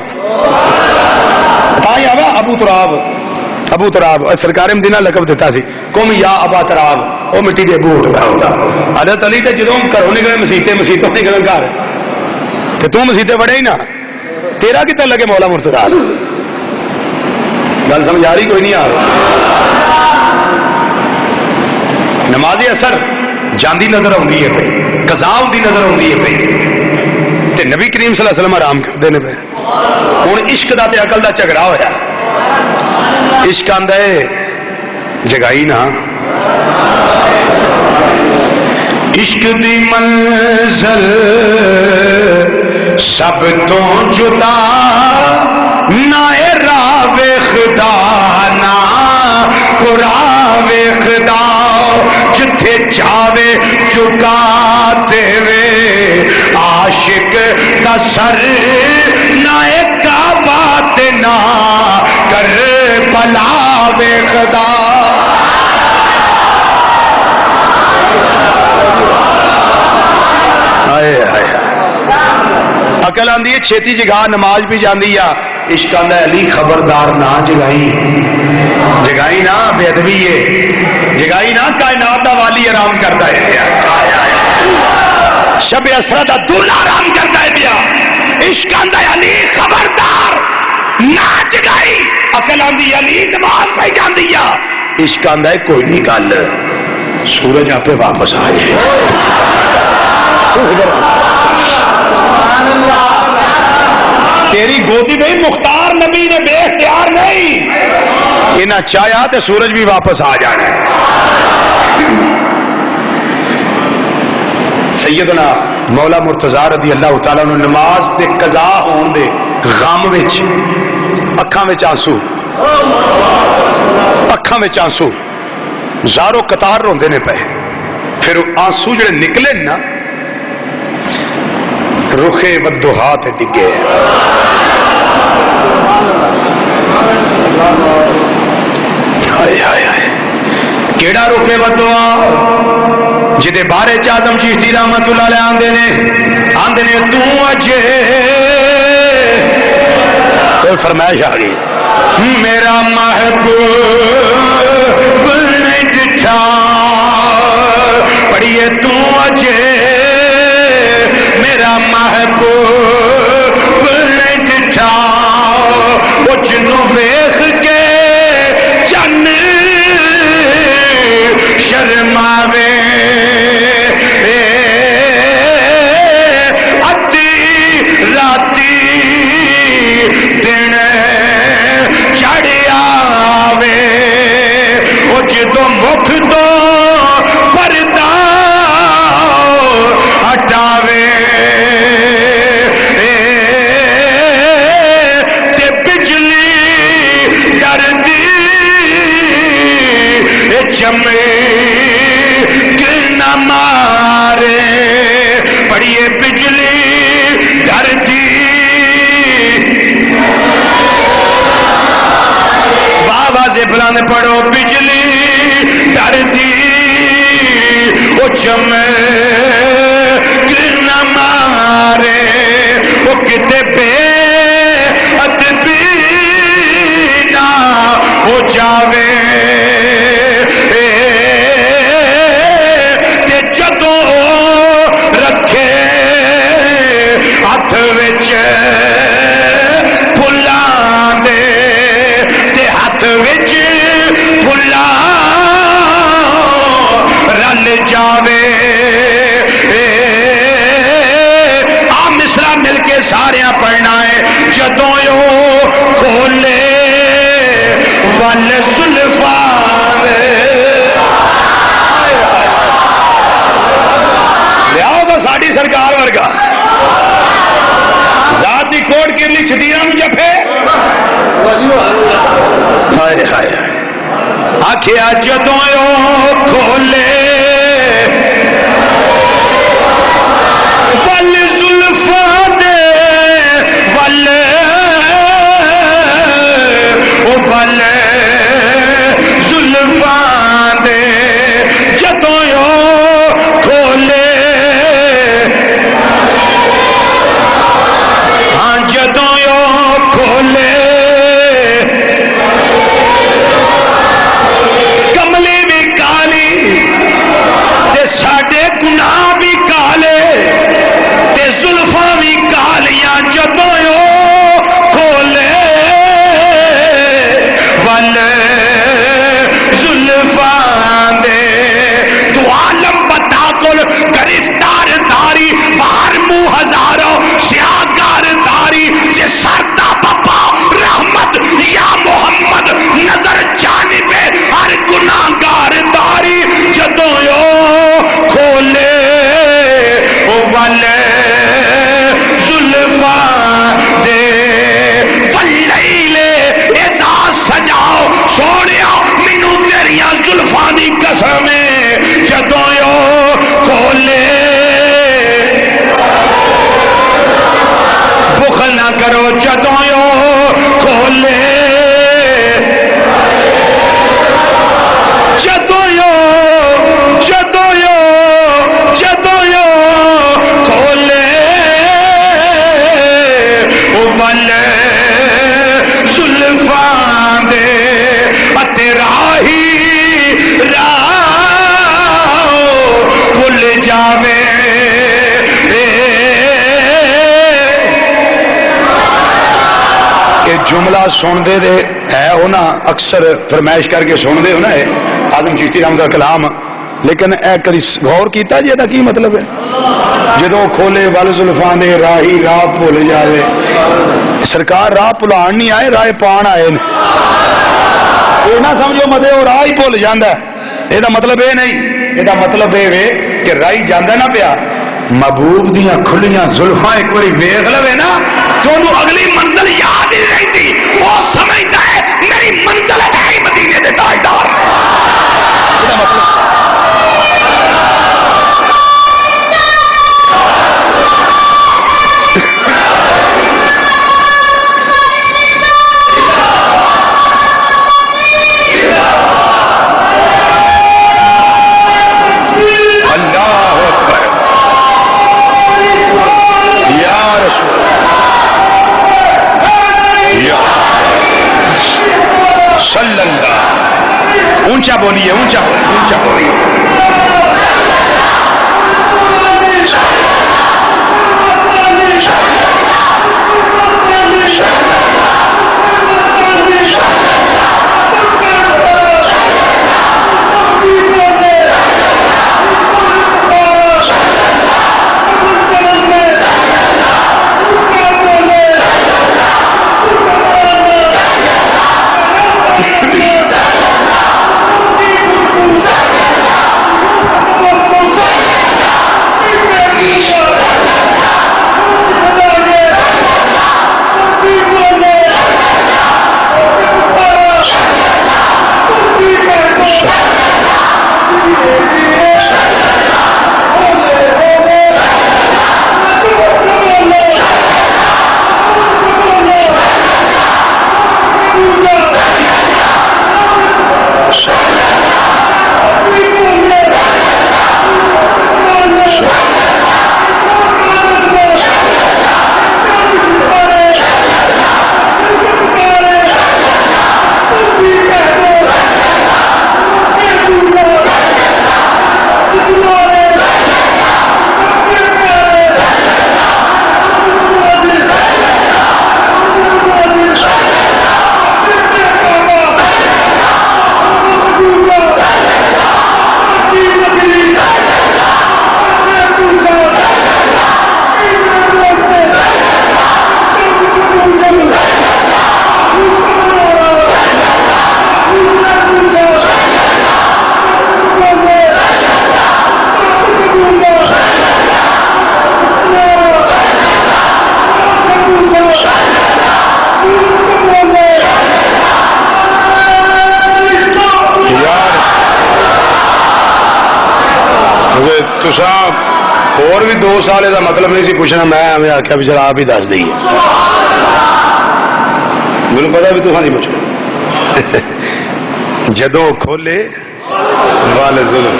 آیا ابو تراب ابو تراب. سرکار مدینہ لقب دیتا سی قوم یا ابا تراب, وہ مٹی دے ابو اٹھدا ہوتا. حضرت علی تے جدوں گھروں نکلے مسیتے مسیتوں نکلن گھر تے تو مسیتے بڑے ہی نا, تیرا کتنا لگے مولا مرتضی. گل سمجھ آ رہی کوئی نہیں آ رہی. نماز اثر جاندی نظر آتی ہے پی, قضا ہوتی نظر آتی ہے پی, تے نبی کریم صلی اللہ علیہ وسلم آرام کرتے ہیں پے. ہوں عشق دا تے عقل دا جھگڑا ہویا. عشق آندا ہے جگائی نا, عشق دی منزل سب تو جدا نہ راہ ویکھدا نہ قرآن ویکھدا, جتھے جاوے چکا دے عاشق دا سر نہ کعبہ تے نہ کربلا ویکھدا. عقل آندی ہے چھیتی جگا نماز بھی جاندی ہے. عشق آندا ہے علی خبردار نہ جگائی, جگائی نہ بے ادبی ہے, جگائی نہ کائنات دا والی آرام کرتا ہے, شب اسرا دا دولا آرام کرتا ہے پیا. عشق آندا ہے علی خبردار نہ جگائی, عقل آندی علی نماز پہ جاندی ہے. عشق آندا ہے کوئی نہیں گل سورج آپ واپس آ جائے. تیری گودی نہیں مختار نبی نے بے اختیار نہیں, انہیں چاہیا تو سورج بھی واپس آ جانا ہے. سیدنا مولا مرتضی رضی اللہ تعالیٰ عنہ نماز دے قضا ہون دے غم وچ اکھاں وچ آنسو، اکھاں وچ آنسو، زارو قطار روندے نے پے، پھر آنسو جڑے نکلے نا رخے ودھوہا تے ڈگے، ہائے ہائے ہائے کیڑا رخے ودھوہا جدے بارے آدم چشتی رحمت اللہ علیہ آندے نے تو اجے فرمائش آ گئی میرا محبوب نہیں دکھا پڑھیے تو اجے میرا محبوب نہیں دکھا وہ جنوں ویخ کے چن شرماوے تو مکھ تو پردہ ہٹاوے تے بجلی ڈردی چمک نہ مارے پڑھیے بجلی ڈردی بابا سے بلند پڑھو بجلی ڈردی وہ چمک نہ مارے وہ کتے بے ادبی نہ ہو جاوے تے جدوں رکھے ہاتھ وچ پھلاں دے تے ہاتھ وچ پھلاں رل جاوے آ مصرع مل کے سارے پڑھنا ہے جدوں یو کھولے ول زلفاں لیاؤ تو ساڈی سرکار ورگا ذات دی کوٹ کرلی چھٹیاں نو جفے ہائے ہائے آکھیا جدوں یو کھولے ول زلفاں دے ول ول زلفاں دے جدوں یو کھولے ہاں جدوں یو کھولے ساڈے گناہ بھی کالے تے زلفاں بھی کالیاں جدوں یو کھولے ول زلفاں دے تو عالم بتا کل گرفتار داری باہر منہ ہزاروں سیاگار داری سے سردا بپا رحمت یا محمد نظر جانب ہر گناہگار داری جدوں یو کھولے ول زلفاں دے واللیل اذا سجاؤ سونیا مینوں تیریاں زلفاں دی قسم جدوں یو کھولے بخل نہ کرو جدوں یو کھولے جدوں یو کھولے ول زلفاں دے اتے راہی راہ بھول جاوے کہ جملہ سن دے ہے ہونا اکثر فرمائش کر کے سن دے ہونا ہے آدم چشتی رحمت کا کلام لیکن اے کدی غور کیتا جی دا کی مطلب ہے جدوں کھولے ول زلفاں دے راہی راہ بھول جاوے سرکار راہ بھلان نہیں آئے راہ پان آئے یہ نہ سمجھو مدے وہ راہ ہی بھول جاندا ہے یہ مطلب یہ نہیں یہ مطلب یہ کہ راہی جاندا نہ پیا محبوب دیاں کھلیاں زلفاں ایک باری ویکھ لوے نا تو انہوں اگلی منزل یاد ہی رہتی، وہ سمجھتا ہے میری منزل ہے ہی مدینے دے تاجدار نے۔ مطلب صلی اللہ، اونچا بولیے، اونچا بولیے، اونچا بولیے۔ اور بھی 2 سال کا مطلب نہیں سی پوچھنا، میں ہمیں آخیا بھی چلا آپ ہی دس دئیے، میرے پتا بھی تو نہیں پوچھنا۔ جدوں کھولے وال ظلم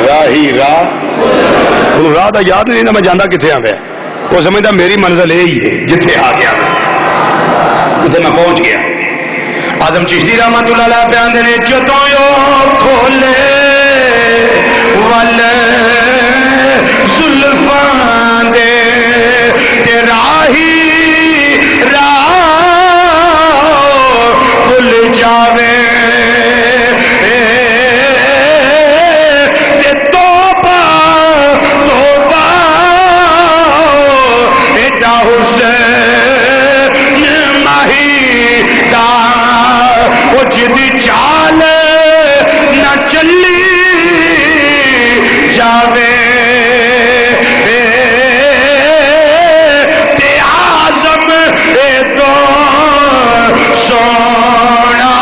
راہی راہ، راہ دا یاد نہیں نا میں جانا کتنے آ گیا، وہ سمجھتا میری منزل یہی ہے جتھے آ گیا جتھے میں پہنچ گیا۔ اعظم چشتی رحمت اللہ علیہ بیان دے جدوں یو کھولے وال زلفاں دے تے راہی راہ بھل جاوے تے توبہ توبہ ایڈا حسین ماہی دا وہ جدی چال نہ چلی جاوے تے آزم تو سونا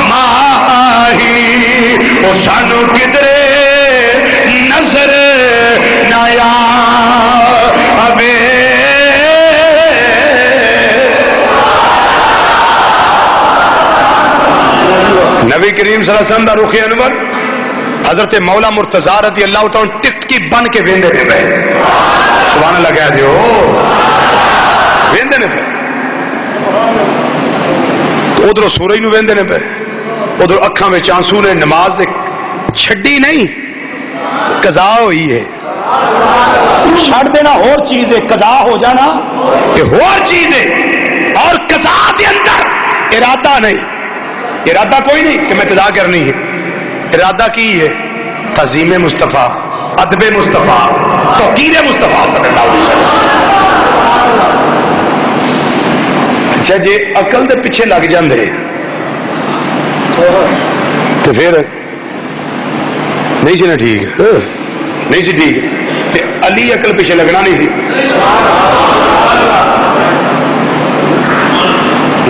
ماہی وہ سانو کدرے نظر نہ آوے۔ نبی کریم صلی اللہ علیہ وسلم دا رخ انور حضرت مولا مرتضی رضی اللہ تعالیٰ ٹکٹ کی بن کے ویندے نے پہ، سبحان اللہ کہہ دیو، ویندے نے پہ، ادھر سورج نو ویندے نے پہ، ادھر اکھاں میں آنسو نے، نماز دے چھڈی نہیں، قضا ہوئی ہے، چھڑ دینا اور چیز ہے، قضا ہو جانا یہ اور چیز ہے، اور قضا دے اندر ارادہ نہیں، ارادہ کوئی نہیں کہ میں قضا کرنی ہے، ارادہ کی ہے تعظیم مصطفیٰ، ادب مصطفیٰ، توقیر مصطفیٰ صلی اللہ علیہ وسلم۔ اچھا جی عقل دے پیچھے لگ جاندے تو پھر نہیں سی نا ٹھیک، نہیں سی ٹھیک، تے علی عقل پیچھے لگنا نہیں سی،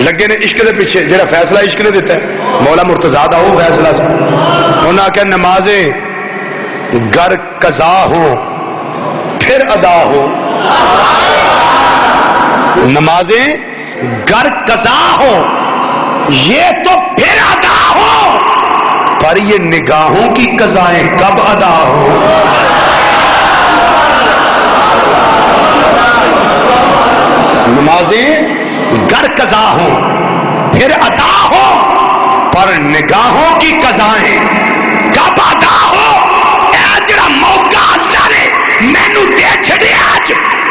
لگے نے عشق دے پیچھے، جڑا فیصلہ عشق نے دیتا ہے مولا مرتضیٰ دا وہ فیصلہ سی۔ انہوں نے کہا نمازیں گر قضا ہو پھر ادا ہو، نمازیں گر قضا ہو یہ تو پھر ادا ہو، پر یہ نگاہوں کی قضائیں کب ادا ہو؟ نمازیں گر قضا ہو پھر ادا ہو، پر نگاہوں کی قضائیں کب ادا ہو؟ اے جڑا موقع اللہ نے مینوں دے چھڑیا اج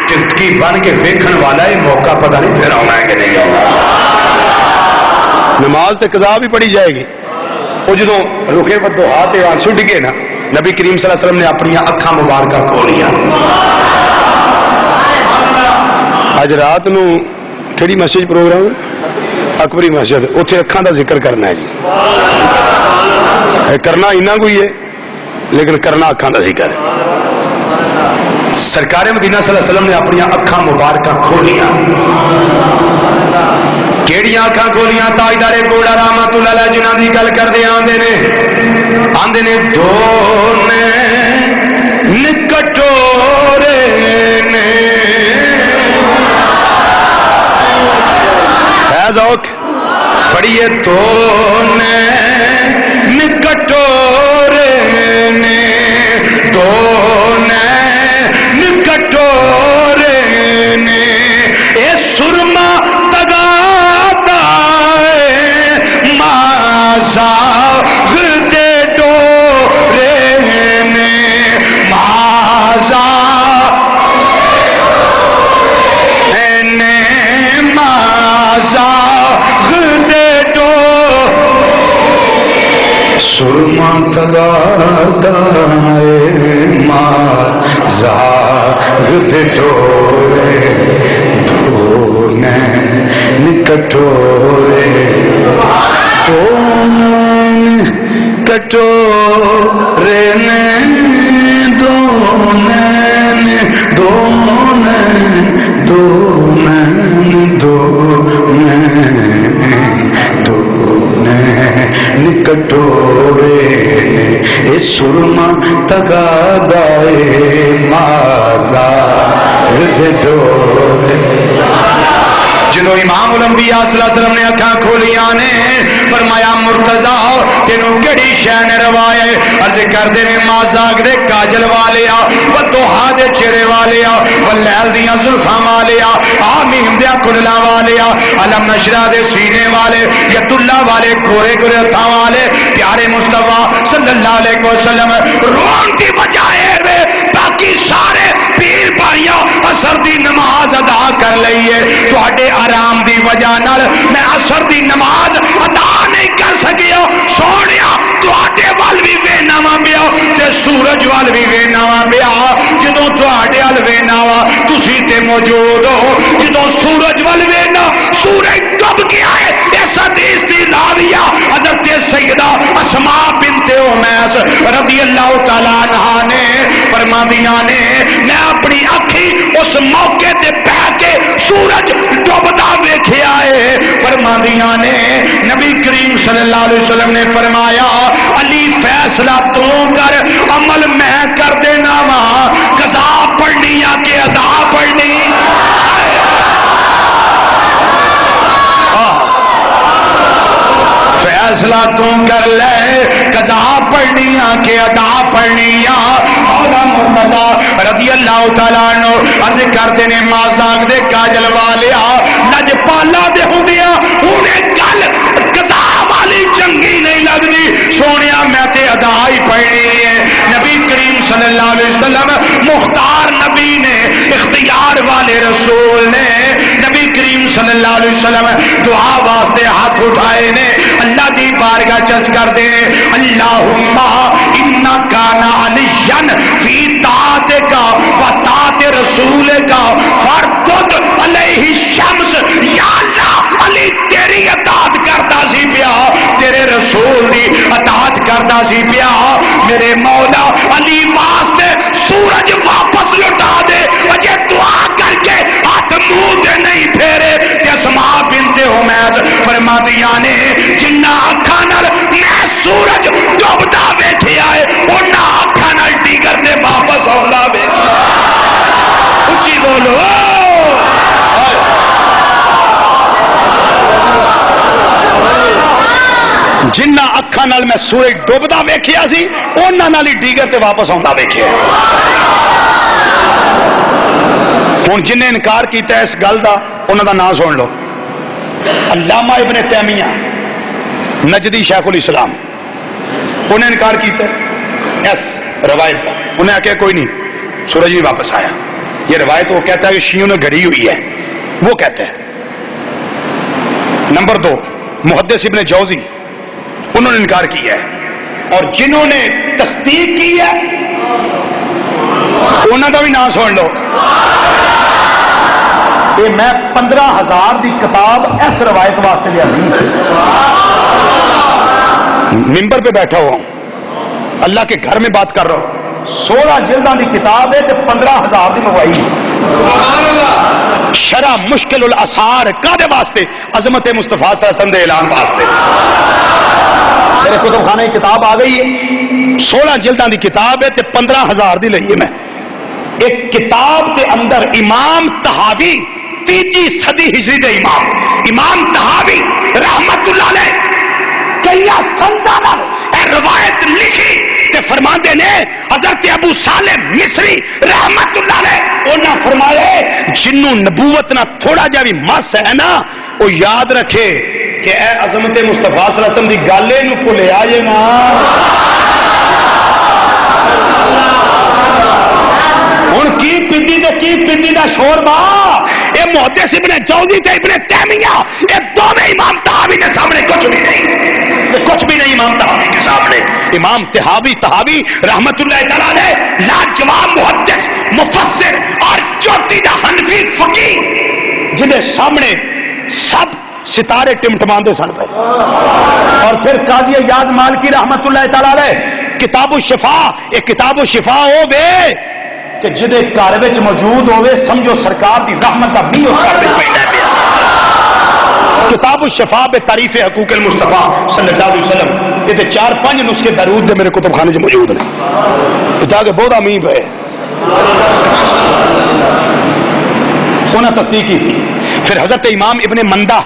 چٹکی بن کے ویکھن والا یہ موقع پتہ نہیں پھر آنا ہے کہ نہیں آنا۔ نماز تے قضا بھی پڑھی جائے گی، وہ جدوں رکے بدو ہاتھ ایوان چھڈ گئے نا، نبی کریم صلی اللہ علیہ وسلم نے اپنی اکھاں مبارکہ کھولیا۔ اج رات نو کیڑی مسجد پروگرام ہے؟ اکبری مسجد، اتنے اکھاں دا ذکر کرنا ہے جی، کرنا اینا کوئی ہے لیکن کرنا اکھاں دا ذکر ہے۔ سرکار مدینہ صلی اللہ علیہ وسلم نے اپنی اکھاں مبارکہ کھولیاں، کیڑیاں اکھاں کھولیاں؟ تاجدار کوڑا رحمت اللہ علیہ جنہاں دی گل کردے آندے نے دو نکٹورے نے ذوق پڑھیے، تو نکٹورے نے دو نکٹورے نے اے سرما تگاتا مازا دے ڈورے نے مازا سرما تگاتا ماں زاغ ٹورے دھونے کٹورے کٹورے نے دونے دونے دونے دونے دونے نکٹورے اے سرما تگا دائے مازا ڈورے۔ جنہوں امام الانبیاء صلی اللہ علیہ وسلم نے اکھاں کھولیاں نے فرمایا مرتضیٰ تینوں کیڑی شے نے روائے؟ عرض کردے نے مازاگ دے کاجل والیا، ودوہا دے چہرے والیا، واللیل دیاں زلفاں والیا، آمیم دے کھللا والیا، علم نشرہ دے سینے والے، ید اللہ والے، کھورے کھورے ہتھاں والے، پیارے مصطفیٰ صلی اللہ علیہ وسلم رون دی بجائے وے باقی سارے پیر بھائیوں اثر دی نماز ادا کر لئیے، تواڈے آرام دی وجہ نال میں اثر دی نماز ادا نہیں کر سکیا، سونیا تواڈے وال بھی وینا وا پیا تے سورج وال بھی وینا وا پیا، جدوں تواڈے وال وینا وا تسی تے موجود ہو، جدوں سورج وال وینا سورج ڈب گیا ہے۔ اس حدیث دی راویہ حضرت سیدہ اسماء بنت امیس رضی اللہ تعالی عنہا نے فرماندیاں نے میں اپنی اکھی اس موقع تے بیٹھ کے سورج ڈوبدا ویکھیا ہے، فرماندیاں نے نبی کریم صلی اللہ علیہ وسلم نے فرمایا علی فیصلہ تو کر، عمل میں کر دینا وا، قضا پڑھنی یا کہ ادا پڑھنی؟ فیصلہ تو کر لے، قضا پڑھنی یا کہ ادا پڑھنی؟ یا مولا مرتضیٰ رضی اللہ تعالیٰ عنہ عرض کرتے نے مازاگ دے کاجل والیا لج پالا دے ہوندیا انہیں گل قضا والی چنگی نہیں لگدی، سونیا میں تے ادا ہی پڑھنی ہے۔ نبی کریم صلی اللہ علیہ وسلم مختار نبی نے، اختیار والے رسول نے، نبی کریم صلی اللہ علیہ وسلم دعا واسطے ہاتھ اٹھائے نے، اللہ دی بارگاہ چرچ کر دے اللہم انکا علیین فی طاعتک و طاعت رسولک فردد علیہ الشمس، یا اللہ علی تیری اطاعت کرتا سی پیا، تیرے رسول دی اطاعت کرتا سی پیا، میرے مولا علی واسطے سورج واپس لوٹا دے اجے دعا کر کے ہاتھ منہ دے نہیں پھیرے تے اسماء بنت حمیس فرماندیاں نے جنہ اکھاں نال میں سورج ڈوبدا ویکھیا ہے انہاں اکھاں نال ڈیگر تے واپس آوندا ویکھیا اچھی بولو جنہ اکھاں نال میں سورج ڈوبدا ویکھیا سی انہاں نال ہی ڈیگر تے واپس آوندا ویکھیا ہن جن نے انکار کیتا اس گل دا انہاں دا نام سن لو علامہ ابن تیمیہ نجدی شیخ الاسلام انہیں انکار کیتا اس روایت کا انہیں آکھیا کوئی نہیں سورج نہیں واپس آیا یہ روایت وہ کہتا ہے کہ شیعوں نے گھڑی ہوئی ہے وہ کہتا ہے نمبر 2 محدث ابن جوزی انہوں نے انکار کیا ہے اور جنہوں نے تصدیق کی ہے انہوں کا بھی نام سن لو یہ میں 15,000 دی کتاب اس روایت واسطے لیا ممبر پہ بیٹھا ہوا ہوں اللہ کے گھر میں بات کر رہا ہوں 16 جلدوں کی کتاب ہے تو 15,000 کی منگوائی شرح مشکل الاثار کادے واسطے عظمت مصطفیٰ صلی اللہ علیہ وسلم دے اعلان واسطے میرے کتب خانے کی کتاب آ گئی ہے 16 جلدوں کی کتاب ہے تو 15,000 دی لئی ہے میں ایک کتاب کے اندر امام طحاوی 3 صدی ہجری دے امام طحاوی رحمت اللہ علیہ کئی سندہ روایت لکھی تے فرماندے نے حضرت ابو صالح مصری رحمت اللہ علیہ انہاں فرمایا جنوں نبوت نہ تھوڑا جا بھی مس ہے نا وہ یاد رکھے کہ اے عظمت مصطفیٰ صلی اللہ علیہ وسلم دی گالے نو بھولیا جے نا ہن کی پدی دا شور با اے محدث ابن جوزی تے ابن تیمیہ اے دونوں امام طحاوی کے سامنے کچھ بھی نہیں امام طحاوی کے سامنے امام طحاوی رحمت اللہ تعالی علیہ لاجواب محدث مفسر اور چوٹی دا حنفی فقیہ جنہیں سامنے سب ستارے ٹمٹماندے سن پے اور پھر قاضی یاد مالکی رحمت اللہ تعالی علیہ کتاب الشفاء ایک کتاب الشفاء ہو بے کہ جدے گھر وچ موجود ہوئے سمجھو سرکار دی رحمت کا بھی اس گھر وچ پیندا پیا کتاب الشفاء بے تعریف حقوق المصطفیٰ صلی اللہ علیہ وسلم یہ 4-5 نسخے درود دے میرے کتب خانے میں موجود ہیں پتا کہ بہت امید ہے انہوں نے تصدیق کی تھی پھر حضرت امام ابن مندہ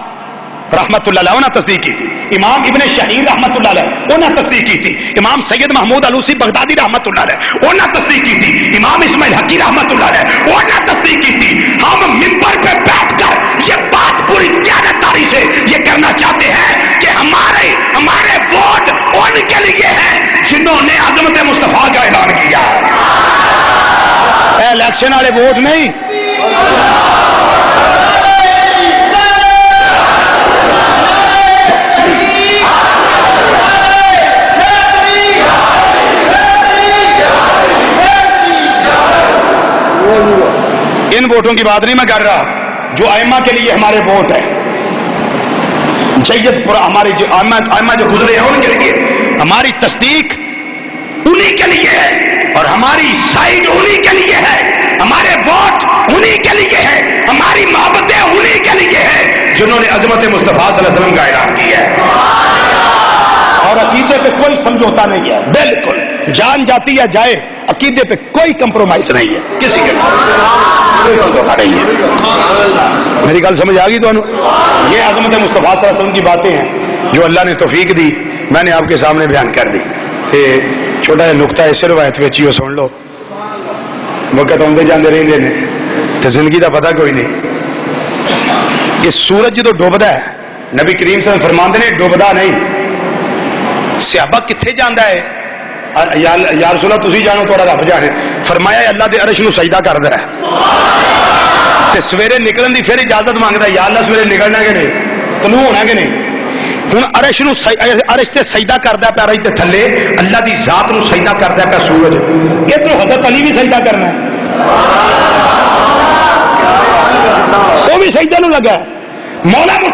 رحمت اللہ علیہ انہوں نے تصدیق کی تھی امام ابن شہیر رحمت اللہ علیہ انہوں نے تصدیق کی تھی امام سید محمود علوسی بغدادی رحمت اللہ علیہ انہوں نے تصدیق کی تھی امام اسماعیل حقی رحمت اللہ علیہ انہوں نے تصدیق کی تھی ہم ممبر پہ بیٹھ کر یہ بات پوری دیانتداری سے یہ کرنا چاہتے ہیں کہ ہمارے ووٹ ان کے لیے ہیں جنہوں نے عظمت مصطفیٰ کا اعلان کیا الیکشن والے ووٹ نہیں ان ووٹوں کی بات نہیں میں کر رہا جو ائمہ کے لیے ہمارے ووٹ ہیں جید ہمارے جو ائمہ جو گزرے ہیں ان کے لیے ہماری تصدیق انہی کے لیے ہے اور ہماری سائڈ انہی کے لیے ہے ہمارے ووٹ انہی کے لیے ہے ہماری محبتیں انہی کے لیے ہے جنہوں نے عظمت مصطفیٰ صلی اللہ علیہ وسلم کا اعلان کیا ہے اور عقیدے پہ کوئی سمجھوتا نہیں ہے بالکل جان جاتی ہے جائے عقیدے پہ کوئی کمپرومائز نہیں ہے کسی کے کوئی سمجھوتا نہیں ہے میری گل سمجھ آ گئی تو یہ عظمت مصطفیٰ صلی اللہ علیہ وسلم کی باتیں ہیں جو اللہ نے توفیق دی میں نے آپ کے سامنے بیان کر دی تے چھوٹا جہا نقطہ اس روایت وچ ہی سن لو وقت آتے جانے رہتے ہیں تو زندگی کا پتہ کوئی نہیں کہ سورج جدو ڈوبدا ہے نبی کریم صلی اللہ علیہ وسلم فرماندے نے ڈوبدا نہیں صحابہ کتنے جانا ہے یا رسول اللہ تسی جانو تھوڑا رب جانے فرمایا اللہ دے عرش نو سجدہ کردا ہے تے سویرے نکلن دی پھر اجازت مانگدا ہے یا اللہ سویرے نکلنا کہ نہیں طلوع ہونا کہ نہیں ہوں عرش تے سجدہ کردا پیا عرش تے تھلے اللہ دی ذات نو سجدہ کردا پیا سورج ادھر حضرت علی بھی سجدہ کرنا ہے وہ بھی سجدے نو لگا ہے مولا مرتضی